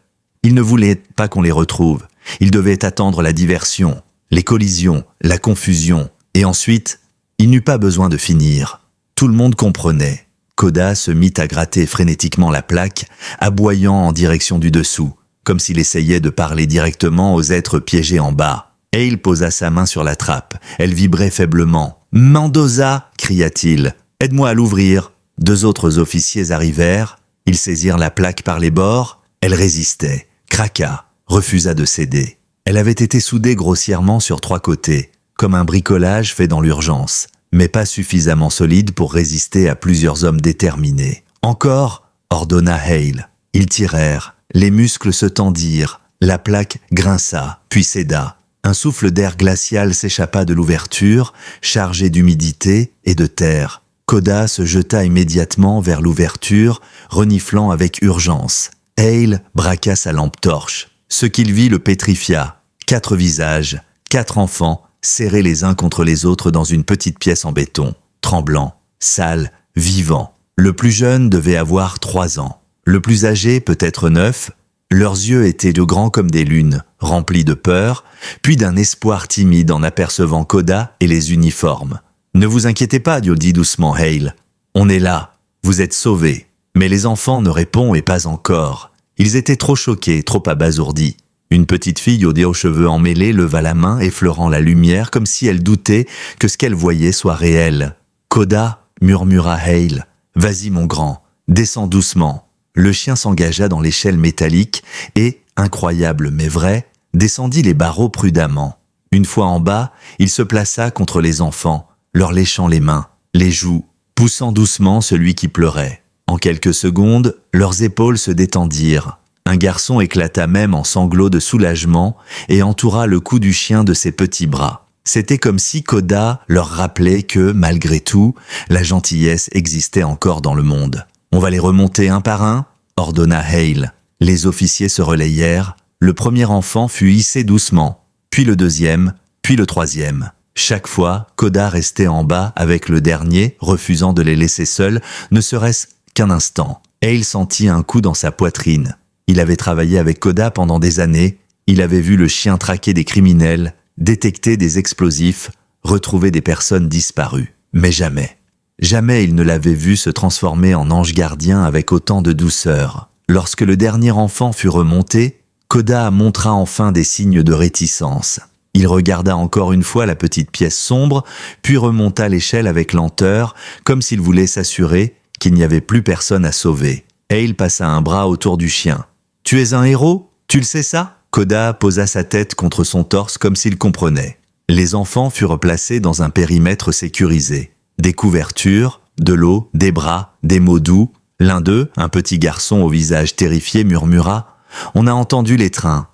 ne voulaient pas qu'on les retrouve. Ils devaient attendre la diversion, les collisions, la confusion. Et ensuite, il n'eut pas besoin de finir. Tout le monde comprenait. Koda se mit à gratter frénétiquement la plaque, aboyant en direction du dessous, comme s'il essayait de parler directement aux êtres piégés en bas. Hale posa sa main sur la trappe. Elle vibrait faiblement. « Mendoza !» cria-t-il. « Aide-moi à l'ouvrir !» 2 autres officiers arrivèrent, ils saisirent la plaque par les bords, elle résistait, craqua, refusa de céder. Elle avait été soudée grossièrement sur 3 côtés, comme un bricolage fait dans l'urgence, mais pas suffisamment solide pour résister à plusieurs hommes déterminés. « Encore !» ordonna Hale. Ils tirèrent, les muscles se tendirent, la plaque grinça, puis céda. Un souffle d'air glacial s'échappa de l'ouverture, chargé d'humidité et de terre. Koda se jeta immédiatement vers l'ouverture, reniflant avec urgence. Hale braqua sa lampe torche. Ce qu'il vit le pétrifia. 4 visages, 4 enfants, serrés les uns contre les autres dans une petite pièce en béton, tremblants, sales, vivants. Le plus jeune devait avoir 3 ans. Le plus âgé, peut-être 9. Leurs yeux étaient de grands comme des lunes, remplis de peur, puis d'un espoir timide en apercevant Koda et les uniformes. « Ne vous inquiétez pas, dit doucement Hale. On est là, vous êtes sauvés. » Mais les enfants ne répondent et pas encore. Ils étaient trop choqués, trop abasourdis. Une petite fille aux cheveux emmêlés leva la main, effleurant la lumière, comme si elle doutait que ce qu'elle voyait soit réel. « Koda, murmura Hale. Vas-y mon grand, descends doucement. » Le chien s'engagea dans l'échelle métallique et, incroyable mais vrai, descendit les barreaux prudemment. Une fois en bas, il se plaça contre les enfants, leur léchant les mains, les joues, poussant doucement celui qui pleurait. En quelques secondes, leurs épaules se détendirent. Un garçon éclata même en sanglots de soulagement et entoura le cou du chien de ses petits bras. C'était comme si Koda leur rappelait que, malgré tout, la gentillesse existait encore dans le monde. « On va les remonter un par un ?» ordonna Hale. Les officiers se relayèrent. Le premier enfant fut hissé doucement, puis le deuxième, puis le troisième. Chaque fois, Koda restait en bas avec le dernier, refusant de les laisser seuls, ne serait-ce qu'un instant. Hale sentit un coup dans sa poitrine. Il avait travaillé avec Koda pendant des années. Il avait vu le chien traquer des criminels, détecter des explosifs, retrouver des personnes disparues. Mais jamais. Jamais il ne l'avait vu se transformer en ange gardien avec autant de douceur. Lorsque le dernier enfant fut remonté, Koda montra enfin des signes de réticence. Il regarda encore une fois la petite pièce sombre, puis remonta l'échelle avec lenteur, comme s'il voulait s'assurer qu'il n'y avait plus personne à sauver. Hale passa un bras autour du chien. « Tu es un héros ? Tu le sais ça ?» Koda posa sa tête contre son torse comme s'il comprenait. Les enfants furent placés dans un périmètre sécurisé. Des couvertures, de l'eau, des bras, des mots doux. L'un d'eux, un petit garçon au visage terrifié, murmura « On a entendu les trains.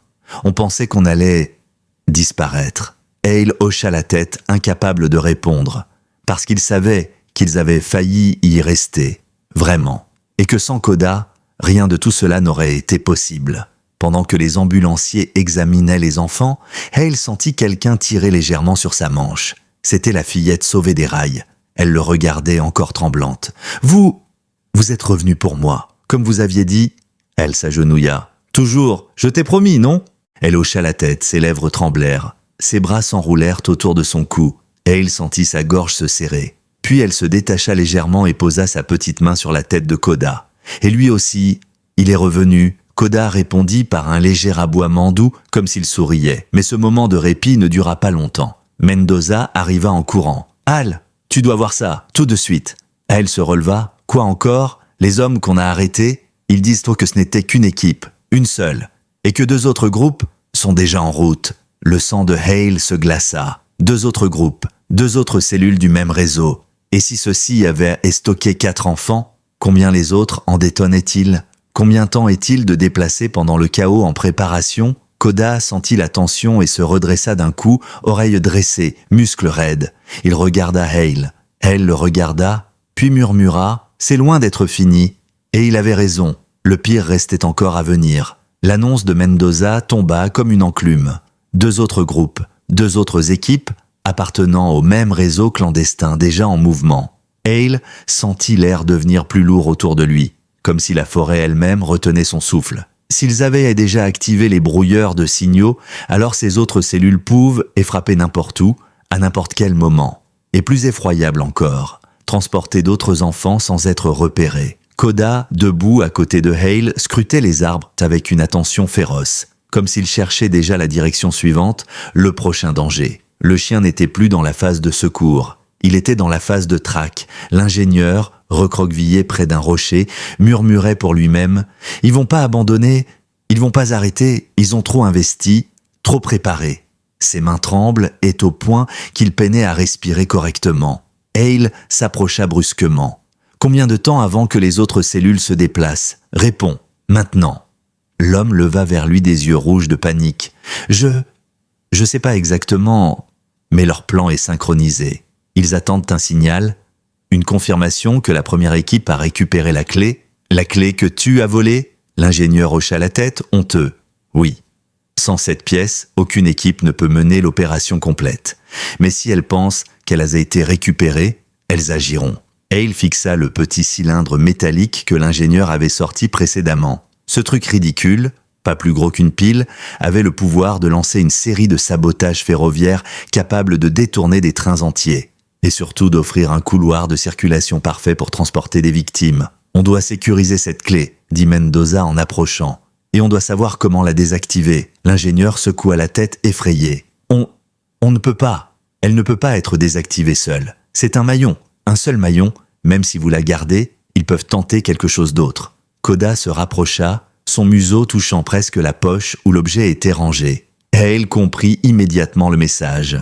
On pensait qu'on allait disparaître. » Hale hocha la tête, incapable de répondre, parce qu'il savait qu'ils avaient failli y rester, vraiment, et que sans Koda, rien de tout cela n'aurait été possible. Pendant que les ambulanciers examinaient les enfants, Hale sentit quelqu'un tirer légèrement sur sa manche. C'était la fillette sauvée des rails. Elle le regardait encore tremblante. « Vous êtes revenu pour moi, comme vous aviez dit. » Elle s'agenouilla. « Toujours, je t'ai promis, non ?» Elle hocha la tête, ses lèvres tremblèrent. Ses bras s'enroulèrent autour de son cou. Hale sentit sa gorge se serrer. Puis elle se détacha légèrement et posa sa petite main sur la tête de Koda. Et lui aussi, il est revenu. Koda répondit par un léger aboiement doux, comme s'il souriait. Mais ce moment de répit ne dura pas longtemps. Mendoza arriva en courant. « Hal, tu dois voir ça, tout de suite. » Hale se releva. « Quoi encore ? Les hommes qu'on a arrêtés, ils disent que ce n'était qu'une équipe, une seule, et que 2 autres groupes sont déjà en route. » Le sang de Hale se glaça. 2 autres groupes, 2 autres cellules du même réseau. Et si ceux-ci avaient stocké 4 enfants, combien les autres en détonnaient-ils ? Combien de temps est-il de déplacer pendant le chaos en préparation ? Koda sentit la tension et se redressa d'un coup, oreilles dressées, muscles raides. Il regarda Hale. Hale le regarda, puis murmura « C'est loin d'être fini ». Et il avait raison, le pire restait encore à venir. L'annonce de Mendoza tomba comme une enclume. 2 autres groupes, 2 autres équipes, appartenant au même réseau clandestin déjà en mouvement. Hale sentit l'air devenir plus lourd autour de lui, comme si la forêt elle-même retenait son souffle. S'ils avaient déjà activé les brouilleurs de signaux, alors ces autres cellules pouvent et frapper n'importe où, à n'importe quel moment. Et plus effroyable encore, transporter d'autres enfants sans être repérés. Koda, debout à côté de Hale, scrutait les arbres avec une attention féroce, comme s'il cherchait déjà la direction suivante, le prochain danger. Le chien n'était plus dans la phase de secours. Il était dans la phase de traque. L'ingénieur, recroquevillé près d'un rocher, murmurait pour lui-même « Ils vont pas abandonner, ils vont pas arrêter, ils ont trop investi, trop préparé. » Ses mains tremblent et au point qu'il peinait à respirer correctement. Hale s'approcha brusquement. « Combien de temps avant que les autres cellules se déplacent ? Réponds, maintenant. » L'homme leva vers lui des yeux rouges de panique. « Je sais pas exactement, mais leur plan est synchronisé. Ils attendent un signal, une confirmation que la première équipe a récupéré la clé que tu as volée ?» L'ingénieur hocha la tête, honteux. « Oui. Sans cette pièce, aucune équipe ne peut mener l'opération complète. Mais si elles pensent qu'elle a été récupérée, elles agiront. » Hale fixa le petit cylindre métallique que l'ingénieur avait sorti précédemment. Ce truc ridicule, pas plus gros qu'une pile, avait le pouvoir de lancer une série de sabotages ferroviaires capables de détourner des trains entiers, et surtout d'offrir un couloir de circulation parfait pour transporter des victimes. On doit sécuriser cette clé, dit Mendoza en approchant, et on doit savoir comment la désactiver. L'ingénieur secoua la tête effrayé. On ne peut pas. Elle ne peut pas être désactivée seule. C'est un maillon, un seul maillon. Même si vous la gardez, ils peuvent tenter quelque chose d'autre. Koda se rapprocha, son museau touchant presque la poche où l'objet était rangé. Hale comprit immédiatement le message.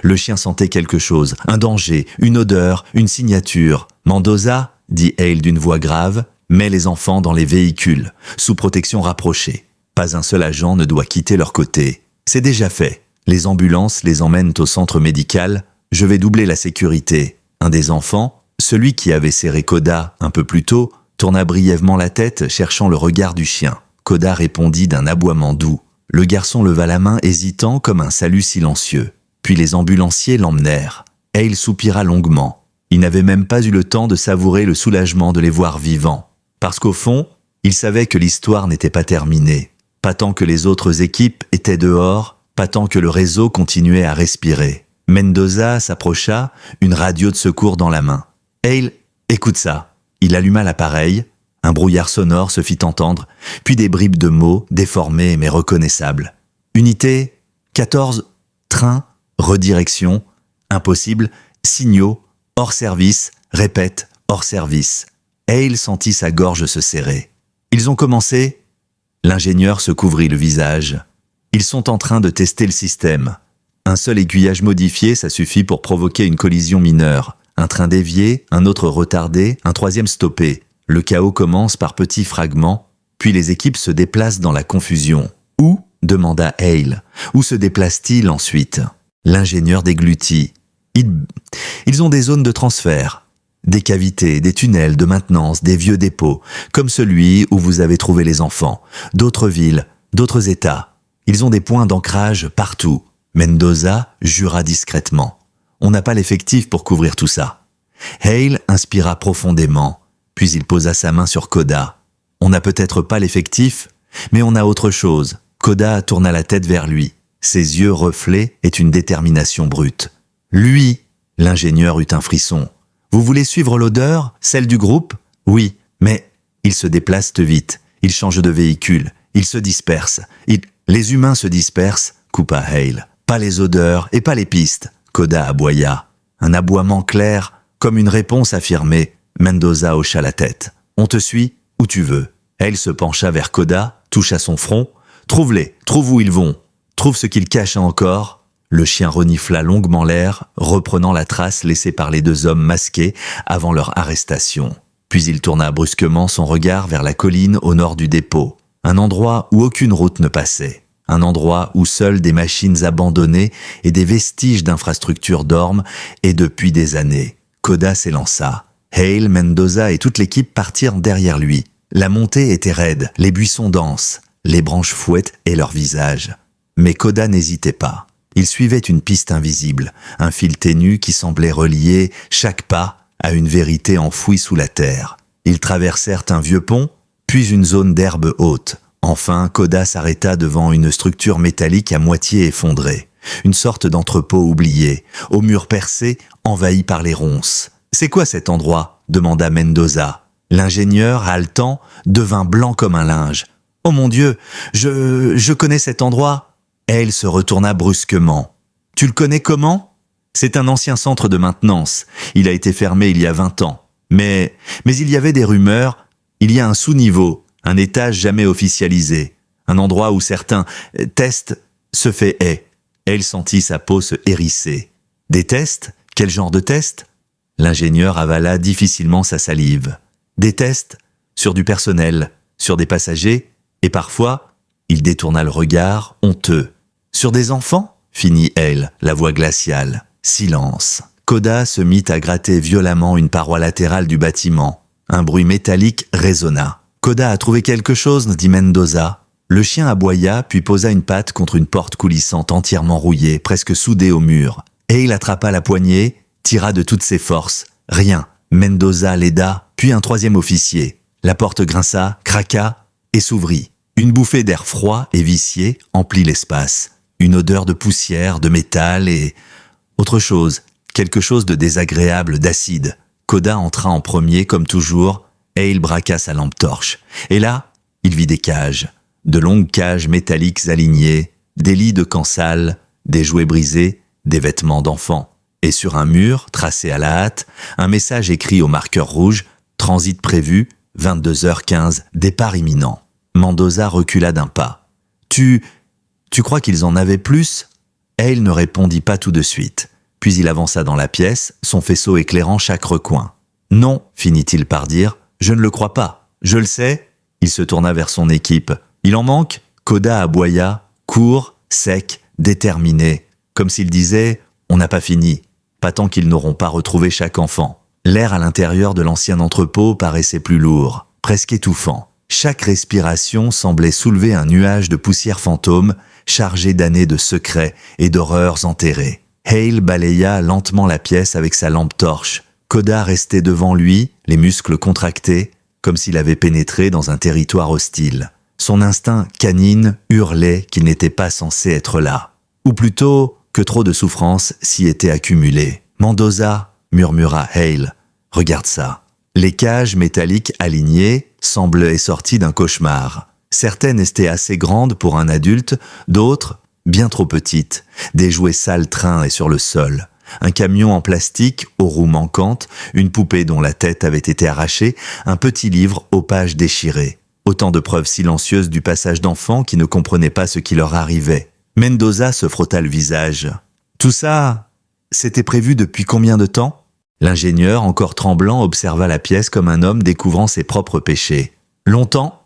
Le chien sentait quelque chose, un danger, une odeur, une signature. « Mendoza » dit Hale d'une voix grave, « met les enfants dans les véhicules, sous protection rapprochée. Pas un seul agent ne doit quitter leur côté. C'est déjà fait. Les ambulances les emmènent au centre médical. Je vais doubler la sécurité. » Un des enfants, celui qui avait serré Koda un peu plus tôt, tourna brièvement la tête, cherchant le regard du chien. Koda répondit d'un aboiement doux. Le garçon leva la main hésitant comme un salut silencieux. Puis les ambulanciers l'emmenèrent. Hale soupira longuement. Il n'avait même pas eu le temps de savourer le soulagement de les voir vivants. Parce qu'au fond, il savait que l'histoire n'était pas terminée. Pas tant que les autres équipes étaient dehors, pas tant que le réseau continuait à respirer. Mendoza s'approcha, une radio de secours dans la main. « Hale, écoute ça !» Il alluma l'appareil. Un brouillard sonore se fit entendre, puis des bribes de mots, déformés mais reconnaissables. « Unité, 14, train, redirection, impossible, signaux, hors service, répète, hors service. » Hale sentit sa gorge se serrer. « Ils ont commencé ?» L'ingénieur se couvrit le visage. « Ils sont en train de tester le système. Un seul aiguillage modifié, ça suffit pour provoquer une collision mineure. Un train dévié, un autre retardé, un troisième stoppé. Le chaos commence par petits fragments, puis les équipes se déplacent dans la confusion. « Où ?» demanda Hale. « Où se déplacent-ils ensuite ?» L'ingénieur déglutit. Ils ont des zones de transfert. Des cavités, des tunnels de maintenance, des vieux dépôts, comme celui où vous avez trouvé les enfants. D'autres villes, d'autres États. Ils ont des points d'ancrage partout. Mendoza jura discrètement. On n'a pas l'effectif pour couvrir tout ça. Hale inspira profondément, puis il posa sa main sur Koda. On n'a peut-être pas l'effectif, mais on a autre chose. Koda tourna la tête vers lui. Ses yeux reflets et une détermination brute. Lui, l'ingénieur eut un frisson. Vous voulez suivre l'odeur, celle du groupe? Oui, mais ils se déplacent vite. Ils changent de véhicule. Ils se dispersent. Les humains se dispersent, coupa Hale. Pas les odeurs et pas les pistes. Koda aboya. Un aboiement clair, comme une réponse affirmée. Mendoza hocha la tête. On te suit où tu veux. Hale se pencha vers Koda, toucha son front. Trouve-les, trouve où ils vont. Trouve ce qu'ils cachent encore. Le chien renifla longuement l'air, reprenant la trace laissée par les deux hommes masqués avant leur arrestation. Puis il tourna brusquement son regard vers la colline au nord du dépôt. Un endroit où aucune route ne passait. Un endroit où seules des machines abandonnées et des vestiges d'infrastructures dorment, et depuis des années. Koda s'élança. Hale, Mendoza et toute l'équipe partirent derrière lui. La montée était raide, les buissons denses, les branches fouettent et leurs visages. Mais Koda n'hésitait pas. Il suivait une piste invisible, un fil ténu qui semblait relier chaque pas à une vérité enfouie sous la terre. Ils traversèrent un vieux pont, puis une zone d'herbe haute. Enfin, Koda s'arrêta devant une structure métallique à moitié effondrée. Une sorte d'entrepôt oublié, aux murs percés, envahi par les ronces. « C'est quoi cet endroit ?» demanda Mendoza. L'ingénieur, haletant, devint blanc comme un linge. « Oh mon Dieu, je connais cet endroit !» Hale se retourna brusquement. « Tu le connais comment ?» C'est un ancien centre de maintenance. Il a été fermé il y a 20 ans. Mais il y avait des rumeurs. Il y a un sous-niveau, un étage jamais officialisé. Un endroit où certains tests se fait. Hale sentit sa peau se hérisser. Des tests? Quel genre de tests? L'ingénieur avala difficilement sa salive. Des tests? Sur du personnel, sur des passagers, et parfois, il détourna le regard, honteux. Sur des enfants? Finit Hale, la voix glaciale. Silence. Koda se mit à gratter violemment une paroi latérale du bâtiment. Un bruit métallique résonna. Koda a trouvé quelque chose, dit Mendoza. Le chien aboya, puis posa une patte contre une porte coulissante entièrement rouillée, presque soudée au mur. Et il attrapa la poignée, tira de toutes ses forces. Rien. Mendoza l'aida, puis un troisième officier. La porte grinça, craqua et s'ouvrit. Une bouffée d'air froid et vicié emplit l'espace. Une odeur de poussière, de métal et... autre chose, quelque chose de désagréable, d'acide. Koda entra en premier comme toujours, et il braqua sa lampe torche. Et là, il vit des cages. De longues cages métalliques alignées, des lits de camp sales, des jouets brisés, des vêtements d'enfants. Et sur un mur, tracé à la hâte, un message écrit au marqueur rouge, transit prévu, 22h15, départ imminent. Mendoza recula d'un pas. Tu crois qu'ils en avaient plus » Hale ne répondit pas tout de suite. Puis il avança dans la pièce, son faisceau éclairant chaque recoin. « Non, finit-il par dire, je ne le crois pas. Je le sais. » Il se tourna vers son équipe. « Il en manque ?» Koda aboya, court, sec, déterminé, comme s'il disait « On n'a pas fini. Pas tant qu'ils n'auront pas retrouvé chaque enfant. » L'air à l'intérieur de l'ancien entrepôt paraissait plus lourd, presque étouffant. Chaque respiration semblait soulever un nuage de poussière fantôme, chargé d'années de secrets et d'horreurs enterrées. Hale balaya lentement la pièce avec sa lampe torche. Koda restait devant lui, les muscles contractés, comme s'il avait pénétré dans un territoire hostile. Son instinct canine hurlait qu'il n'était pas censé être là. Ou plutôt que trop de souffrances s'y étaient accumulées. « Mendoza » murmura Hale. « Regarde ça. » Les cages métalliques alignées semblaient sorties d'un cauchemar. Certaines étaient assez grandes pour un adulte, d'autres bien trop petites. Des jouets sales traînaient sur le sol. Un camion en plastique aux roues manquantes, une poupée dont la tête avait été arrachée, un petit livre aux pages déchirées. Autant de preuves silencieuses du passage d'enfants qui ne comprenaient pas ce qui leur arrivait. Mendoza se frotta le visage. « Tout ça, c'était prévu depuis combien de temps ?» L'ingénieur, encore tremblant, observa la pièce comme un homme découvrant ses propres péchés. Longtemps ?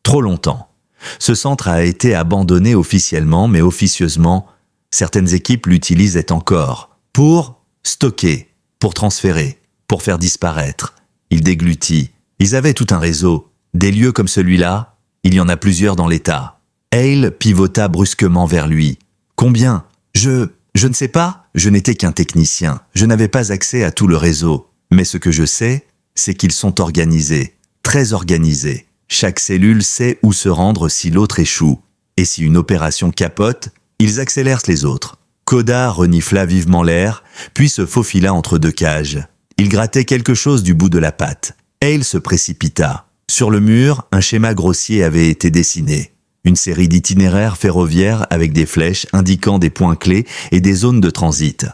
Trop longtemps. Ce centre a été abandonné officiellement, mais officieusement, certaines équipes l'utilisaient encore. Pour stocker, pour transférer, pour faire disparaître. Il déglutit. Ils avaient tout un réseau. Des lieux comme celui-là, il y en a plusieurs dans l'État. Hale pivota brusquement vers lui. Combien ? Je ne sais pas. Je n'étais qu'un technicien. Je n'avais pas accès à tout le réseau. Mais ce que je sais, c'est qu'ils sont organisés. Très organisés. Chaque cellule sait où se rendre si l'autre échoue. Et si une opération capote, ils accélèrent les autres. Koda renifla vivement l'air, puis se faufila entre deux cages. Il grattait quelque chose du bout de la patte. Hale se précipita. Sur le mur, un schéma grossier avait été dessiné. Une série d'itinéraires ferroviaires avec des flèches indiquant des points clés et des zones de transit.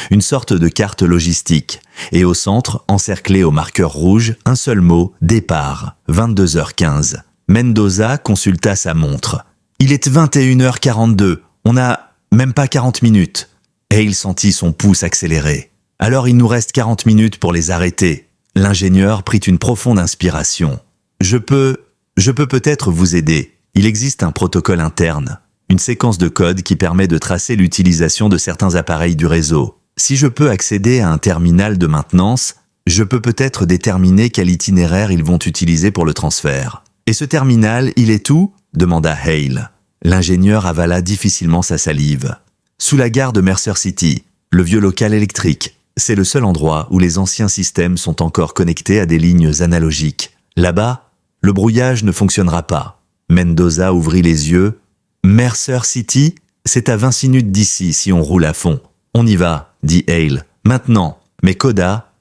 Une sorte de carte logistique. Et au centre, encerclé au marqueur rouge, un seul mot, départ, 22h15. Mendoza consulta sa montre. Il est 21h42. On n'a même pas 40 minutes. Et il sentit son pouce accélérer. Alors il nous reste 40 minutes pour les arrêter. L'ingénieur prit une profonde inspiration. Je peux peut-être vous aider. Il existe un protocole interne, une séquence de code qui permet de tracer l'utilisation de certains appareils du réseau. Si je peux accéder à un terminal de maintenance, je peux peut-être déterminer quel itinéraire ils vont utiliser pour le transfert. Et ce terminal, il est où ? Demanda Hale. L'ingénieur avala difficilement sa salive. Sous la gare de Mercer City, le vieux local électrique. C'est le seul endroit où les anciens systèmes sont encore connectés à des lignes analogiques. Là-bas, le brouillage ne fonctionnera pas. Mendoza ouvrit les yeux. « Mercer City, c'est à 20 minutes d'ici si on roule à fond. On y va, dit Hale. Maintenant. » Mais Koda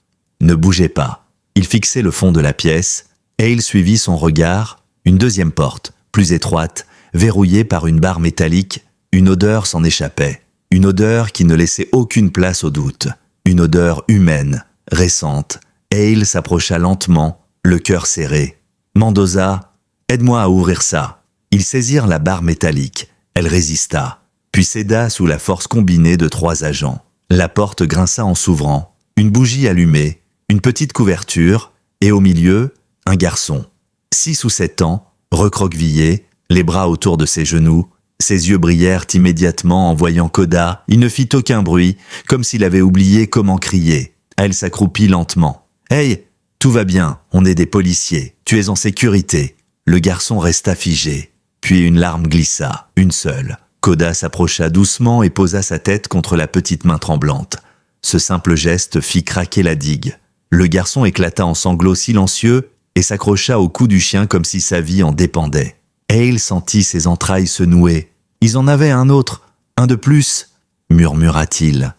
ne bougeait pas. Il fixait le fond de la pièce. Hale suivit son regard. Une deuxième porte, plus étroite, verrouillée par une barre métallique. Une odeur s'en échappait. Une odeur qui ne laissait aucune place au doute. Une odeur humaine, récente. Hale s'approcha lentement, le cœur serré. « Mendoza, aide-moi à ouvrir ça. » Ils saisirent la barre métallique. Elle résista, puis céda sous la force combinée de 3 agents. La porte grinça en s'ouvrant. Une bougie allumée, une petite couverture, et au milieu, un garçon. 6 ou 7 ans, recroquevillé, les bras autour de ses genoux. Ses yeux brillèrent immédiatement en voyant Koda. Il ne fit aucun bruit, comme s'il avait oublié comment crier. Elle s'accroupit lentement. « Hey, tout va bien, on est des policiers. Tu es en sécurité. » Le garçon resta figé. Puis une larme glissa, une seule. Koda s'approcha doucement et posa sa tête contre la petite main tremblante. Ce simple geste fit craquer la digue. Le garçon éclata en sanglots silencieux et s'accrocha au cou du chien comme si sa vie en dépendait. Hale sentit ses entrailles se nouer. « Ils en avaient un autre, un de plus !» murmura-t-il.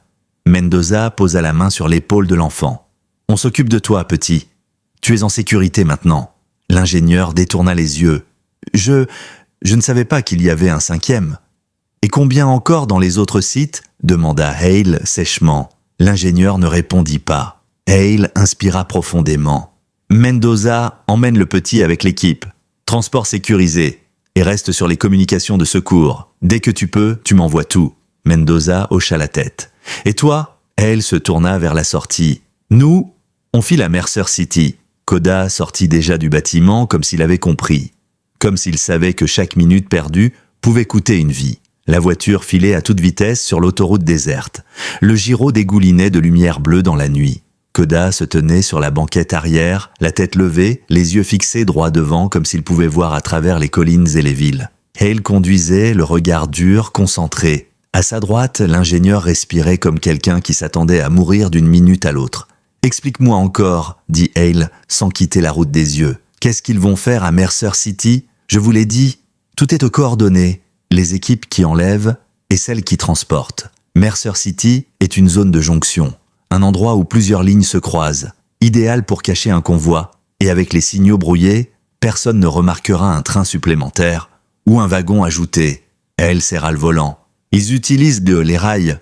Mendoza posa la main sur l'épaule de l'enfant. « On s'occupe de toi, petit. Tu es en sécurité maintenant. » L'ingénieur détourna les yeux. « Je ne savais pas qu'il y avait un cinquième. »« Et combien encore dans les autres sites ?» demanda Hale sèchement. L'ingénieur ne répondit pas. Hale inspira profondément. « Mendoza, emmène le petit avec l'équipe. Transport sécurisé. Et reste sur les communications de secours. Dès que tu peux, tu m'envoies tout. » Mendoza hocha la tête. « Et toi ?» Hale se tourna vers la sortie. « Nous, on file à Mercer City. » Koda sortit déjà du bâtiment comme s'il avait compris. Comme s'il savait que chaque minute perdue pouvait coûter une vie. La voiture filait à toute vitesse sur l'autoroute déserte. Le gyro dégoulinait de lumière bleue dans la nuit. Koda se tenait sur la banquette arrière, la tête levée, les yeux fixés droit devant comme s'il pouvait voir à travers les collines et les villes. Hale conduisait, le regard dur, concentré. À sa droite, l'ingénieur respirait comme quelqu'un qui s'attendait à mourir d'une minute à l'autre. « Explique-moi encore, » dit Hale, sans quitter la route des yeux. « Qu'est-ce qu'ils vont faire à Mercer City ? Je vous l'ai dit, tout est aux coordonnées. Les équipes qui enlèvent et celles qui transportent. Mercer City est une zone de jonction, un endroit où plusieurs lignes se croisent, idéal pour cacher un convoi, et avec les signaux brouillés, personne ne remarquera un train supplémentaire ou un wagon ajouté. » Hale serra le volant. « Ils utilisent les rails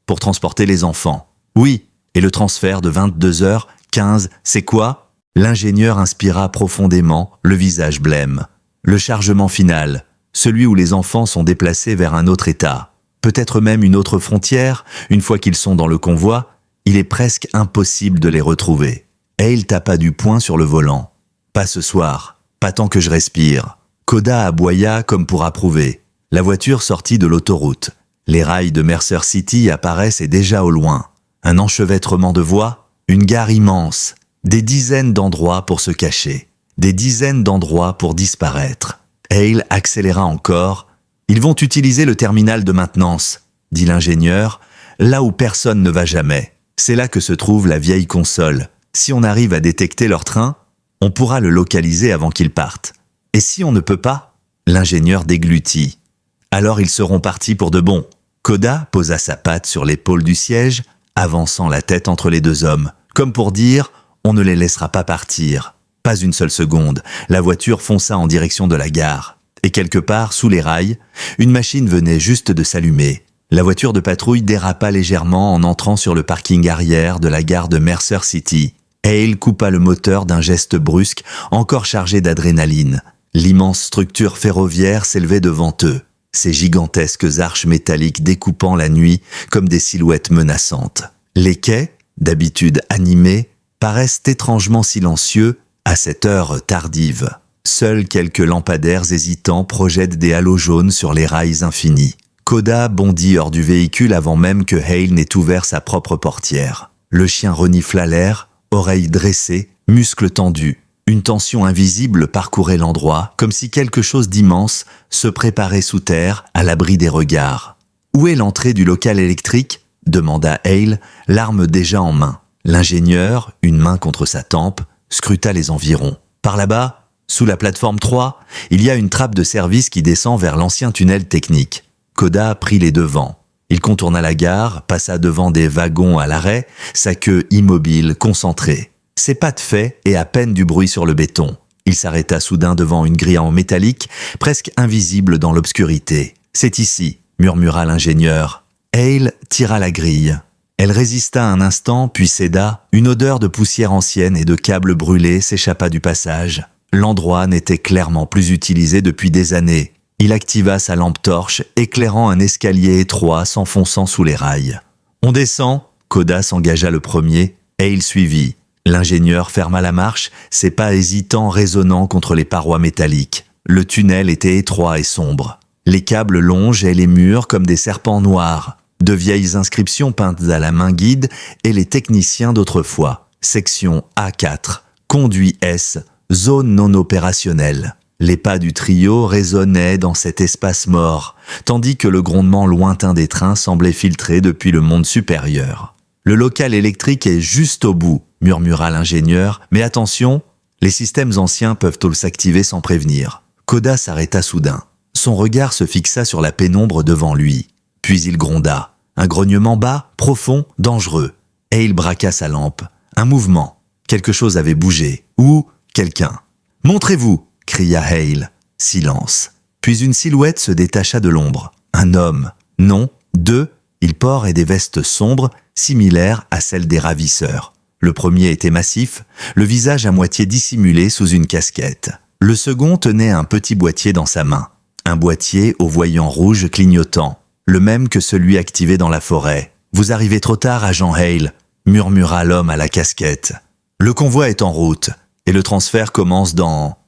pour transporter les enfants. »« Oui. Et le transfert de 22h15, c'est quoi ?» L'ingénieur inspira profondément, le visage blême. Le chargement final, celui où les enfants sont déplacés vers un autre état, peut-être même une autre frontière, une fois qu'ils sont dans le convoi, il est presque impossible de les retrouver. Hale tapa du poing sur le volant. « Pas ce soir, pas tant que je respire. » Koda aboya comme pour approuver. La voiture sortit de l'autoroute. Les rails de Mercer City apparaissent et déjà au loin. Un enchevêtrement de voies, une gare immense, des dizaines d'endroits pour se cacher, des dizaines d'endroits pour disparaître. Hale accéléra encore. « Ils vont utiliser le terminal de maintenance, » dit l'ingénieur, « là où personne ne va jamais. C'est là que se trouve la vieille console. Si on arrive à détecter leur train, on pourra le localiser avant qu'ils partent. Et si on ne peut pas ?» L'ingénieur déglutit. « Alors ils seront partis pour de bon. » Koda posa sa patte sur l'épaule du siège, avançant la tête entre les deux hommes, comme pour dire « on ne les laissera pas partir ». Pas une seule seconde, la voiture fonça en direction de la gare. Et quelque part, sous les rails, une machine venait juste de s'allumer. La voiture de patrouille dérapa légèrement en entrant sur le parking arrière de la gare de Mercer City. Hale coupa le moteur d'un geste brusque, encore chargé d'adrénaline. L'immense structure ferroviaire s'élevait devant eux, ces gigantesques arches métalliques découpant la nuit comme des silhouettes menaçantes. Les quais, d'habitude animés, paraissent étrangement silencieux à cette heure tardive. Seuls quelques lampadaires hésitants projettent des halos jaunes sur les rails infinis. Koda bondit hors du véhicule avant même que Hale n'ait ouvert sa propre portière. Le chien renifla l'air, oreilles dressées, muscles tendus. Une tension invisible parcourait l'endroit, comme si quelque chose d'immense se préparait sous terre, à l'abri des regards. « Où est l'entrée du local électrique ?» demanda Hale, l'arme déjà en main. L'ingénieur, une main contre sa tempe, scruta les environs. « Par là-bas, sous la plateforme 3, il y a une trappe de service qui descend vers l'ancien tunnel technique. » Koda prit les devants. Il contourna la gare, passa devant des wagons à l'arrêt, sa queue immobile, concentrée. Ses pattes fait et à peine du bruit sur le béton. Il s'arrêta soudain devant une grille en métallique, presque invisible dans l'obscurité. « C'est ici », murmura l'ingénieur. Hale tira la grille. Elle résista un instant, puis céda. Une odeur de poussière ancienne et de câbles brûlés s'échappa du passage. L'endroit n'était clairement plus utilisé depuis des années. Il activa sa lampe torche, éclairant un escalier étroit s'enfonçant sous les rails. « On descend ?» Koda s'engagea le premier, et il suivit. L'ingénieur ferma la marche, ses pas hésitants résonnant contre les parois métalliques. Le tunnel était étroit et sombre. Les câbles longeaient les murs comme des serpents noirs. De vieilles inscriptions peintes à la main guide et les techniciens d'autrefois. Section A4, conduit S, zone non opérationnelle. Les pas du trio résonnaient dans cet espace mort, tandis que le grondement lointain des trains semblait filtrer depuis le monde supérieur. « Le local électrique est juste au bout », murmura l'ingénieur, « mais attention, les systèmes anciens peuvent tous s'activer sans prévenir. Koda s'arrêta soudain. Son regard se fixa sur la pénombre devant lui. Puis il gronda. Un grognement bas, profond, dangereux. Et il braqua sa lampe. Un mouvement. Quelque chose avait bougé. Ou quelqu'un. « Montrez-vous !» cria Hale. Silence. Puis une silhouette se détacha de l'ombre. Un homme. Non, deux. Il portait des vestes sombres, similaires à celles des ravisseurs. Le premier était massif, le visage à moitié dissimulé sous une casquette. Le second tenait un petit boîtier dans sa main. Un boîtier au voyant rouge clignotant, le même que celui activé dans la forêt. « Vous arrivez trop tard, agent Hale », murmura l'homme à la casquette. « Le convoi est en route, et le transfert commence dans... »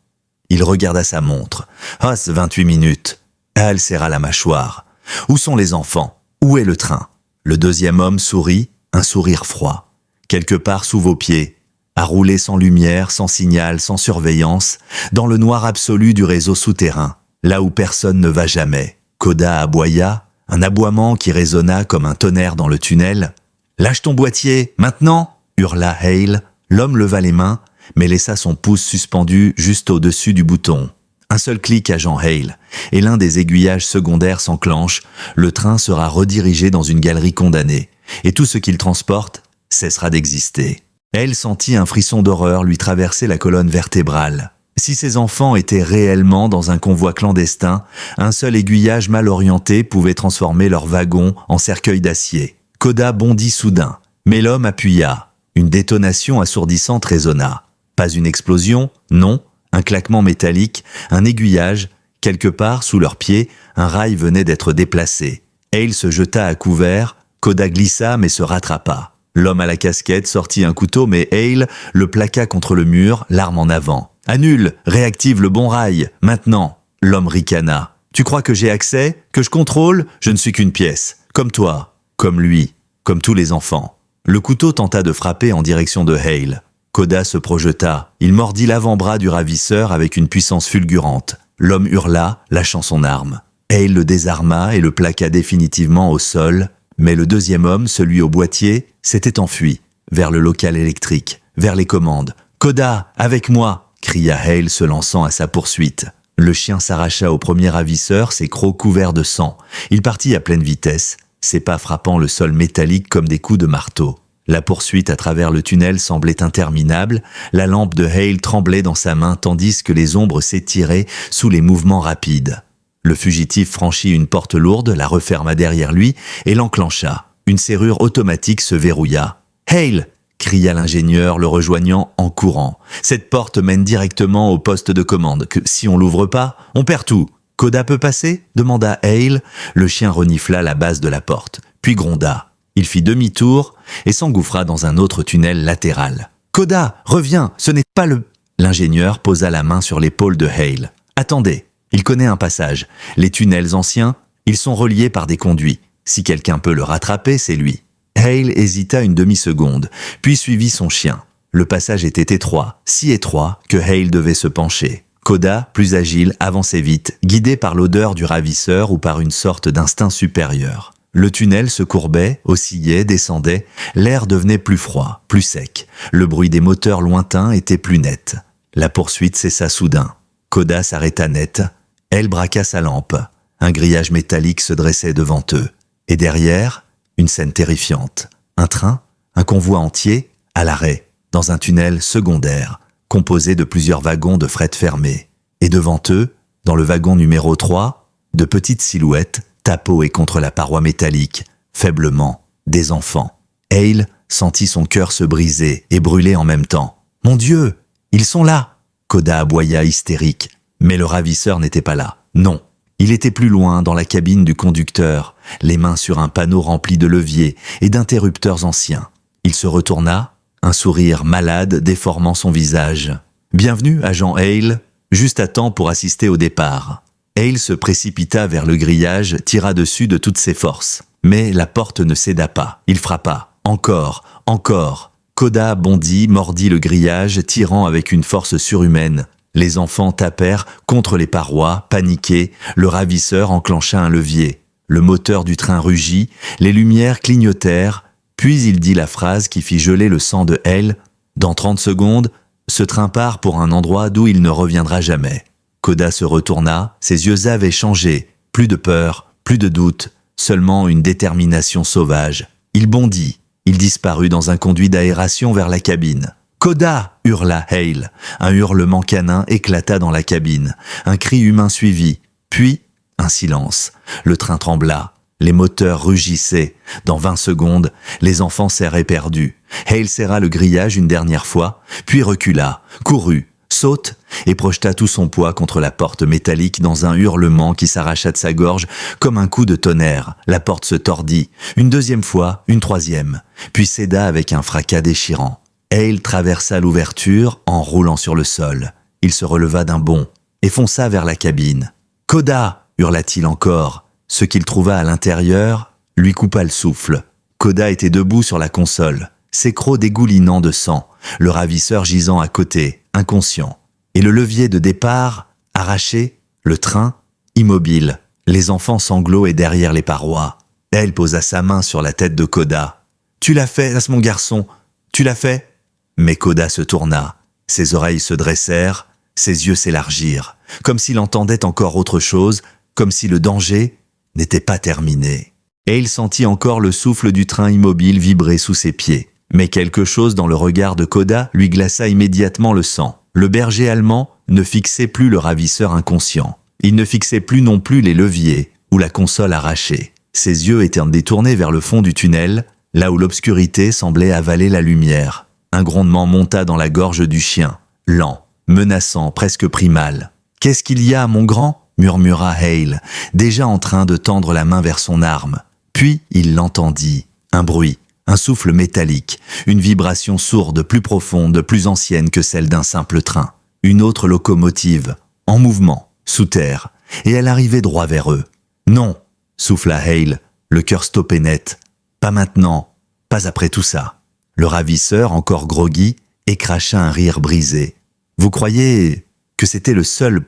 Il regarda sa montre. « Ah, 28 minutes. » Hale serra la mâchoire. « Où sont les enfants? Où est le train ?» Le deuxième homme sourit, un sourire froid. « Quelque part sous vos pieds, à rouler sans lumière, sans signal, sans surveillance, dans le noir absolu du réseau souterrain, là où personne ne va jamais. » Koda aboya, un aboiement qui résonna comme un tonnerre dans le tunnel. « Lâche ton boîtier, maintenant !» hurla Hale. L'homme leva les mains, mais laissa son pouce suspendu juste au-dessus du bouton. Un seul clic, agent Hale, et l'un des aiguillages secondaires s'enclenche. Le train sera redirigé dans une galerie condamnée, et tout ce qu'il transporte cessera d'exister. Hale sentit un frisson d'horreur lui traverser la colonne vertébrale. Si ses enfants étaient réellement dans un convoi clandestin, un seul aiguillage mal orienté pouvait transformer leur wagon en cercueil d'acier. Koda bondit soudain, mais l'homme appuya. Une détonation assourdissante résonna. Pas une explosion, non, un claquement métallique, un aiguillage. Quelque part, sous leurs pieds, un rail venait d'être déplacé. Hale se jeta à couvert, Koda glissa mais se rattrapa. L'homme à la casquette sortit un couteau, mais Hale le plaqua contre le mur, l'arme en avant. « Annule, réactive le bon rail, maintenant !» L'homme ricana. « Tu crois que j'ai accès, que je contrôle? Je ne suis qu'une pièce. Comme toi, comme lui, comme tous les enfants. » Le couteau tenta de frapper en direction de Hale. Koda se projeta. Il mordit l'avant-bras du ravisseur avec une puissance fulgurante. L'homme hurla, lâchant son arme. Hale le désarma et le plaqua définitivement au sol. Mais le deuxième homme, celui au boîtier, s'était enfui, vers le local électrique, vers les commandes. « Koda, avec moi !» cria Hale se lançant à sa poursuite. Le chien s'arracha au premier ravisseur, ses crocs couverts de sang. Il partit à pleine vitesse, ses pas frappant le sol métallique comme des coups de marteau. La poursuite à travers le tunnel semblait interminable, la lampe de Hale tremblait dans sa main tandis que les ombres s'étiraient sous les mouvements rapides. Le fugitif franchit une porte lourde, la referma derrière lui et l'enclencha. Une serrure automatique se verrouilla. « Hale !» cria l'ingénieur, le rejoignant en courant. « Cette porte mène directement au poste de commande. Que si on l'ouvre pas, on perd tout. »« Koda peut passer ?» demanda Hale. Le chien renifla la base de la porte, puis gronda. Il fit demi-tour et s'engouffra dans un autre tunnel latéral. « Koda, reviens, ce n'est pas le... » L'ingénieur posa la main sur l'épaule de Hale. « Attendez, il connaît un passage. Les tunnels anciens, ils sont reliés par des conduits. Si quelqu'un peut le rattraper, c'est lui. » Hale hésita une demi-seconde, puis suivit son chien. Le passage était étroit, si étroit que Hale devait se pencher. Koda, plus agile, avançait vite, guidé par l'odeur du ravisseur ou par une sorte d'instinct supérieur. Le tunnel se courbait, oscillait, descendait, l'air devenait plus froid, plus sec. Le bruit des moteurs lointains était plus net. La poursuite cessa soudain. Koda s'arrêta net. Elle braqua sa lampe. Un grillage métallique se dressait devant eux. Et derrière, une scène terrifiante. Un train, un convoi entier, à l'arrêt, dans un tunnel secondaire, composé de plusieurs wagons de fret fermés. Et devant eux, dans le wagon numéro 3, de petites silhouettes tapotaient contre la paroi métallique, faiblement, des enfants. Hale sentit son cœur se briser et brûler en même temps. « Mon Dieu, ils sont là !» Koda aboya hystérique. Mais le ravisseur n'était pas là. Non, il était plus loin, dans la cabine du conducteur, les mains sur un panneau rempli de leviers et d'interrupteurs anciens. Il se retourna, un sourire malade déformant son visage. « Bienvenue, agent Hale, juste à temps pour assister au départ. » Hale se précipita vers le grillage, tira dessus de toutes ses forces. Mais la porte ne céda pas. Il frappa. Encore, encore. Koda bondit, mordit le grillage, tirant avec une force surhumaine. Les enfants tapèrent contre les parois, paniqués. Le ravisseur enclencha un levier. Le moteur du train rugit, les lumières clignotèrent. Puis il dit la phrase qui fit geler le sang de Hale. « Dans 30 secondes, ce train part pour un endroit d'où il ne reviendra jamais. » Koda se retourna, ses yeux avaient changé. Plus de peur, plus de doute, seulement une détermination sauvage. Il bondit. Il disparut dans un conduit d'aération vers la cabine. « Koda !» hurla Hale. Un hurlement canin éclata dans la cabine. Un cri humain suivit. Puis, un silence. Le train trembla. Les moteurs rugissaient. Dans 20 secondes, les enfants serraient perdus. Hale serra le grillage une dernière fois, puis recula, courut, saute et projeta tout son poids contre la porte métallique dans un hurlement qui s'arracha de sa gorge comme un coup de tonnerre. La porte se tordit, une deuxième fois, une troisième, puis céda avec un fracas déchirant. Hale traversa l'ouverture en roulant sur le sol. Il se releva d'un bond et fonça vers la cabine. « Koda !» hurla-t-il encore. Ce qu'il trouva à l'intérieur lui coupa le souffle. Koda était debout sur la console, ses crocs dégoulinant de sang, le ravisseur gisant à côté, inconscient. Et le levier de départ, arraché, le train, immobile, les enfants sanglots et derrière les parois. Elle posa sa main sur la tête de Koda. « Tu l'as fait, mon garçon, tu l'as fait ?» Mais Koda se tourna, ses oreilles se dressèrent, ses yeux s'élargirent, comme s'il entendait encore autre chose, comme si le danger n'était pas terminé. Et il sentit encore le souffle du train immobile vibrer sous ses pieds. Mais quelque chose dans le regard de Koda lui glaça immédiatement le sang. Le berger allemand ne fixait plus le ravisseur inconscient. Il ne fixait plus non plus les leviers ou la console arrachée. Ses yeux étaient détournés vers le fond du tunnel, là où l'obscurité semblait avaler la lumière. Un grondement monta dans la gorge du chien, lent, menaçant, presque primal. « Qu'est-ce qu'il y a, mon grand ?» murmura Hale, déjà en train de tendre la main vers son arme. Puis il l'entendit. Un bruit, un souffle métallique, une vibration sourde, plus profonde, plus ancienne que celle d'un simple train. Une autre locomotive, en mouvement, sous terre, et elle arrivait droit vers eux. « Non !» souffla Hale, le cœur stoppé net. « Pas maintenant, pas après tout ça. » Le ravisseur, encore groggy, écracha un rire brisé. « Vous croyez que c'était le seul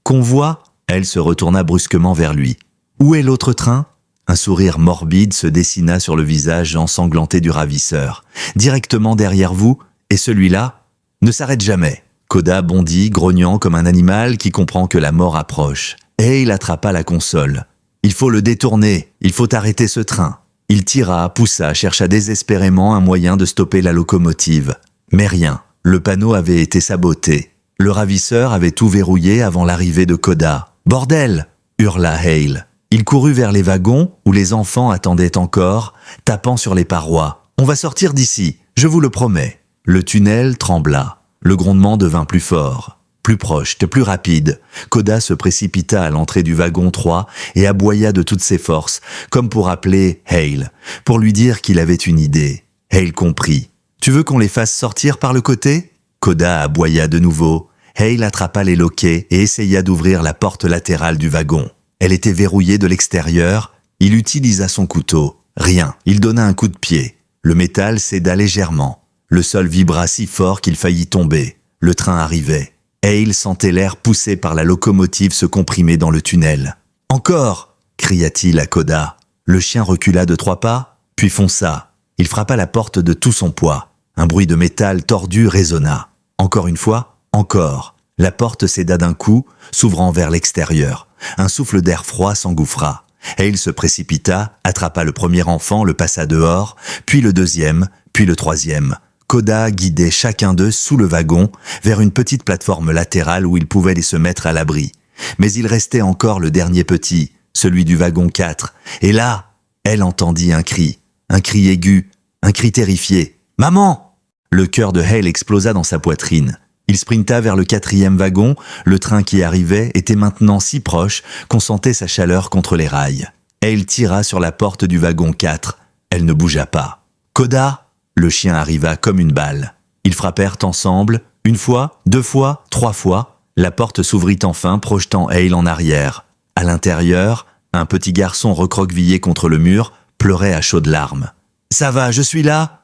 convoi ?» Elle se retourna brusquement vers lui. « Où est l'autre train ?» Un sourire morbide se dessina sur le visage ensanglanté du ravisseur. « Directement derrière vous, et celui-là ne s'arrête jamais. » Koda bondit, grognant comme un animal qui comprend que la mort approche. Et il attrapa la console. « Il faut le détourner, il faut arrêter ce train. » Il tira, poussa, chercha désespérément un moyen de stopper la locomotive. Mais rien, le panneau avait été saboté. Le ravisseur avait tout verrouillé avant l'arrivée de Koda. « Bordel !» hurla Hale. Il courut vers les wagons où les enfants attendaient encore, tapant sur les parois. « On va sortir d'ici, je vous le promets. » Le tunnel trembla. Le grondement devint plus fort, plus proche, plus rapide. Koda se précipita à l'entrée du wagon 3 et aboya de toutes ses forces, comme pour appeler Hale, pour lui dire qu'il avait une idée. Hale comprit. « Tu veux qu'on les fasse sortir par le côté ?» Koda aboya de nouveau. Hale attrapa les loquets et essaya d'ouvrir la porte latérale du wagon. Elle était verrouillée de l'extérieur. Il utilisa son couteau. Rien. Il donna un coup de pied. Le métal céda légèrement. Le sol vibra si fort qu'il faillit tomber. Le train arrivait. Hale sentait l'air poussé par la locomotive se comprimer dans le tunnel. « Encore !» cria-t-il à Koda. Le chien recula de 3 pas, puis fonça. Il frappa la porte de tout son poids. Un bruit de métal tordu résonna. Encore une fois, encore. La porte céda d'un coup, s'ouvrant vers l'extérieur. Un souffle d'air froid s'engouffra. Hale se précipita, attrapa le premier enfant, le passa dehors, puis le deuxième, puis le troisième. Koda guidait chacun d'eux sous le wagon vers une petite plateforme latérale où ils pouvaient se mettre à l'abri. Mais il restait encore le dernier petit, celui du wagon 4. Et là, elle entendit un cri aigu, un cri terrifié. « Maman !» Le cœur de Hale explosa dans sa poitrine. Il sprinta vers le 4e wagon. Le train qui arrivait était maintenant si proche qu'on sentait sa chaleur contre les rails. Hale tira sur la porte du wagon 4. Elle ne bougea pas. « Koda !» Le chien arriva comme une balle. Ils frappèrent ensemble, 1 fois, 2 fois, 3 fois. La porte s'ouvrit enfin, projetant Hale en arrière. À l'intérieur, un petit garçon recroquevillé contre le mur pleurait à chaudes larmes. « Ça va, je suis là !»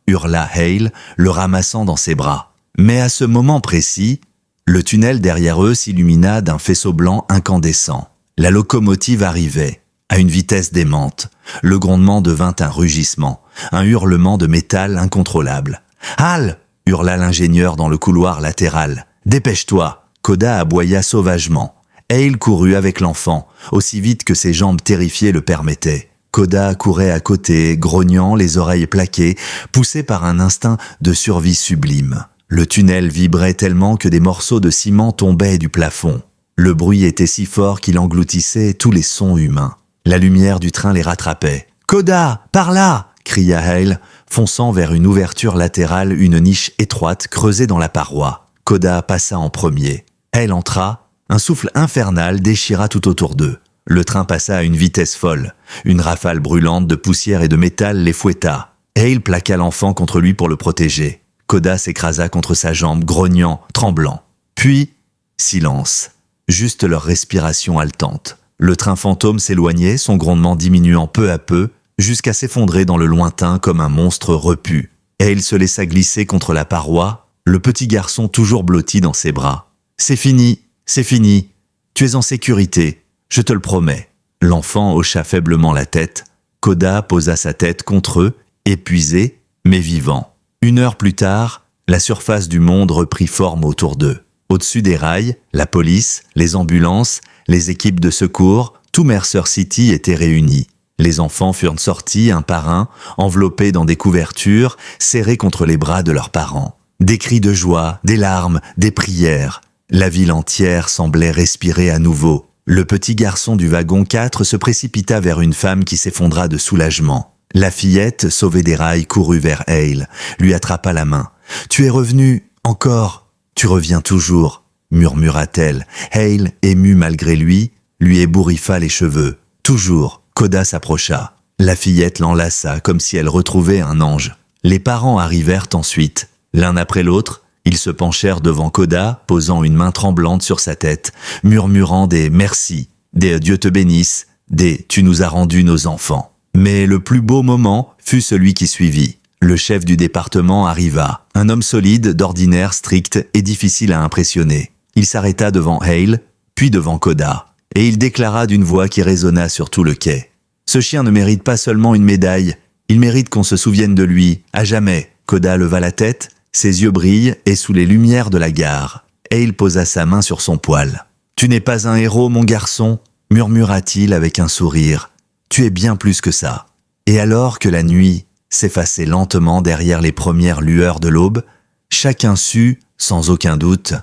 hurla Hale, le ramassant dans ses bras. Mais à ce moment précis, le tunnel derrière eux s'illumina d'un faisceau blanc incandescent. La locomotive arrivait, à une vitesse démente. Le grondement devint un rugissement, un hurlement de métal incontrôlable. « Hal !» hurla l'ingénieur dans le couloir latéral. « Dépêche-toi !» Koda aboya sauvagement. Hale courut avec l'enfant, aussi vite que ses jambes terrifiées le permettaient. Koda courait à côté, grognant, les oreilles plaquées, poussé par un instinct de survie sublime. Le tunnel vibrait tellement que des morceaux de ciment tombaient du plafond. Le bruit était si fort qu'il engloutissait tous les sons humains. La lumière du train les rattrapait. « Koda, par là !» cria Hale, fonçant vers une ouverture latérale, une niche étroite creusée dans la paroi. Koda passa en premier. Hale entra. Un souffle infernal déchira tout autour d'eux. Le train passa à une vitesse folle. Une rafale brûlante de poussière et de métal les fouetta. Hale plaqua l'enfant contre lui pour le protéger. Koda s'écrasa contre sa jambe, grognant, tremblant. Puis, silence. Juste leur respiration haletante. Le train fantôme s'éloignait, son grondement diminuant peu à peu, jusqu'à s'effondrer dans le lointain comme un monstre repu. Hale se laissa glisser contre la paroi, le petit garçon toujours blotti dans ses bras. « C'est fini, c'est fini. Tu es en sécurité, je te le promets. » L'enfant hocha faiblement la tête. Koda posa sa tête contre eux, épuisé, mais vivant. 1 heure plus tard, la surface du monde reprit forme autour d'eux. Au-dessus des rails, la police, les ambulances, les équipes de secours, tout Mercer City était réuni. Les enfants furent sortis un par un, enveloppés dans des couvertures, serrés contre les bras de leurs parents. Des cris de joie, des larmes, des prières. La ville entière semblait respirer à nouveau. Le petit garçon du wagon 4 se précipita vers une femme qui s'effondra de soulagement. La fillette, sauvée des rails, courut vers Hale, lui attrapa la main. « Tu es revenu, encore, tu reviens toujours », murmura-t-elle. Hale, ému malgré lui ébouriffa les cheveux. Toujours, Koda s'approcha. La fillette l'enlaça comme si elle retrouvait un ange. Les parents arrivèrent ensuite. L'un après l'autre, ils se penchèrent devant Koda, posant une main tremblante sur sa tête, murmurant des « merci », des « Dieu te bénisse », des « tu nous as rendu nos enfants ». Mais le plus beau moment fut celui qui suivit. Le chef du département arriva, un homme solide, d'ordinaire strict et difficile à impressionner. Il s'arrêta devant Hale, puis devant Koda, et il déclara d'une voix qui résonna sur tout le quai. « Ce chien ne mérite pas seulement une médaille, il mérite qu'on se souvienne de lui, à jamais. » Koda leva la tête, ses yeux brillent et sous les lumières de la gare. Hale posa sa main sur son poil. « Tu n'es pas un héros, mon garçon » murmura-t-il avec un sourire. « Tu es bien plus que ça. » Et alors que la nuit s'effaçait lentement derrière les premières lueurs de l'aube, chacun sut, sans aucun doute,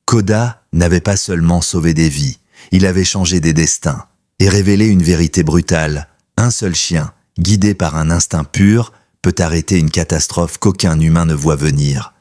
Koda n'avait pas seulement sauvé des vies, il avait changé des destins et révélé une vérité brutale. Un seul chien, guidé par un instinct pur, peut arrêter une catastrophe qu'aucun humain ne voit venir.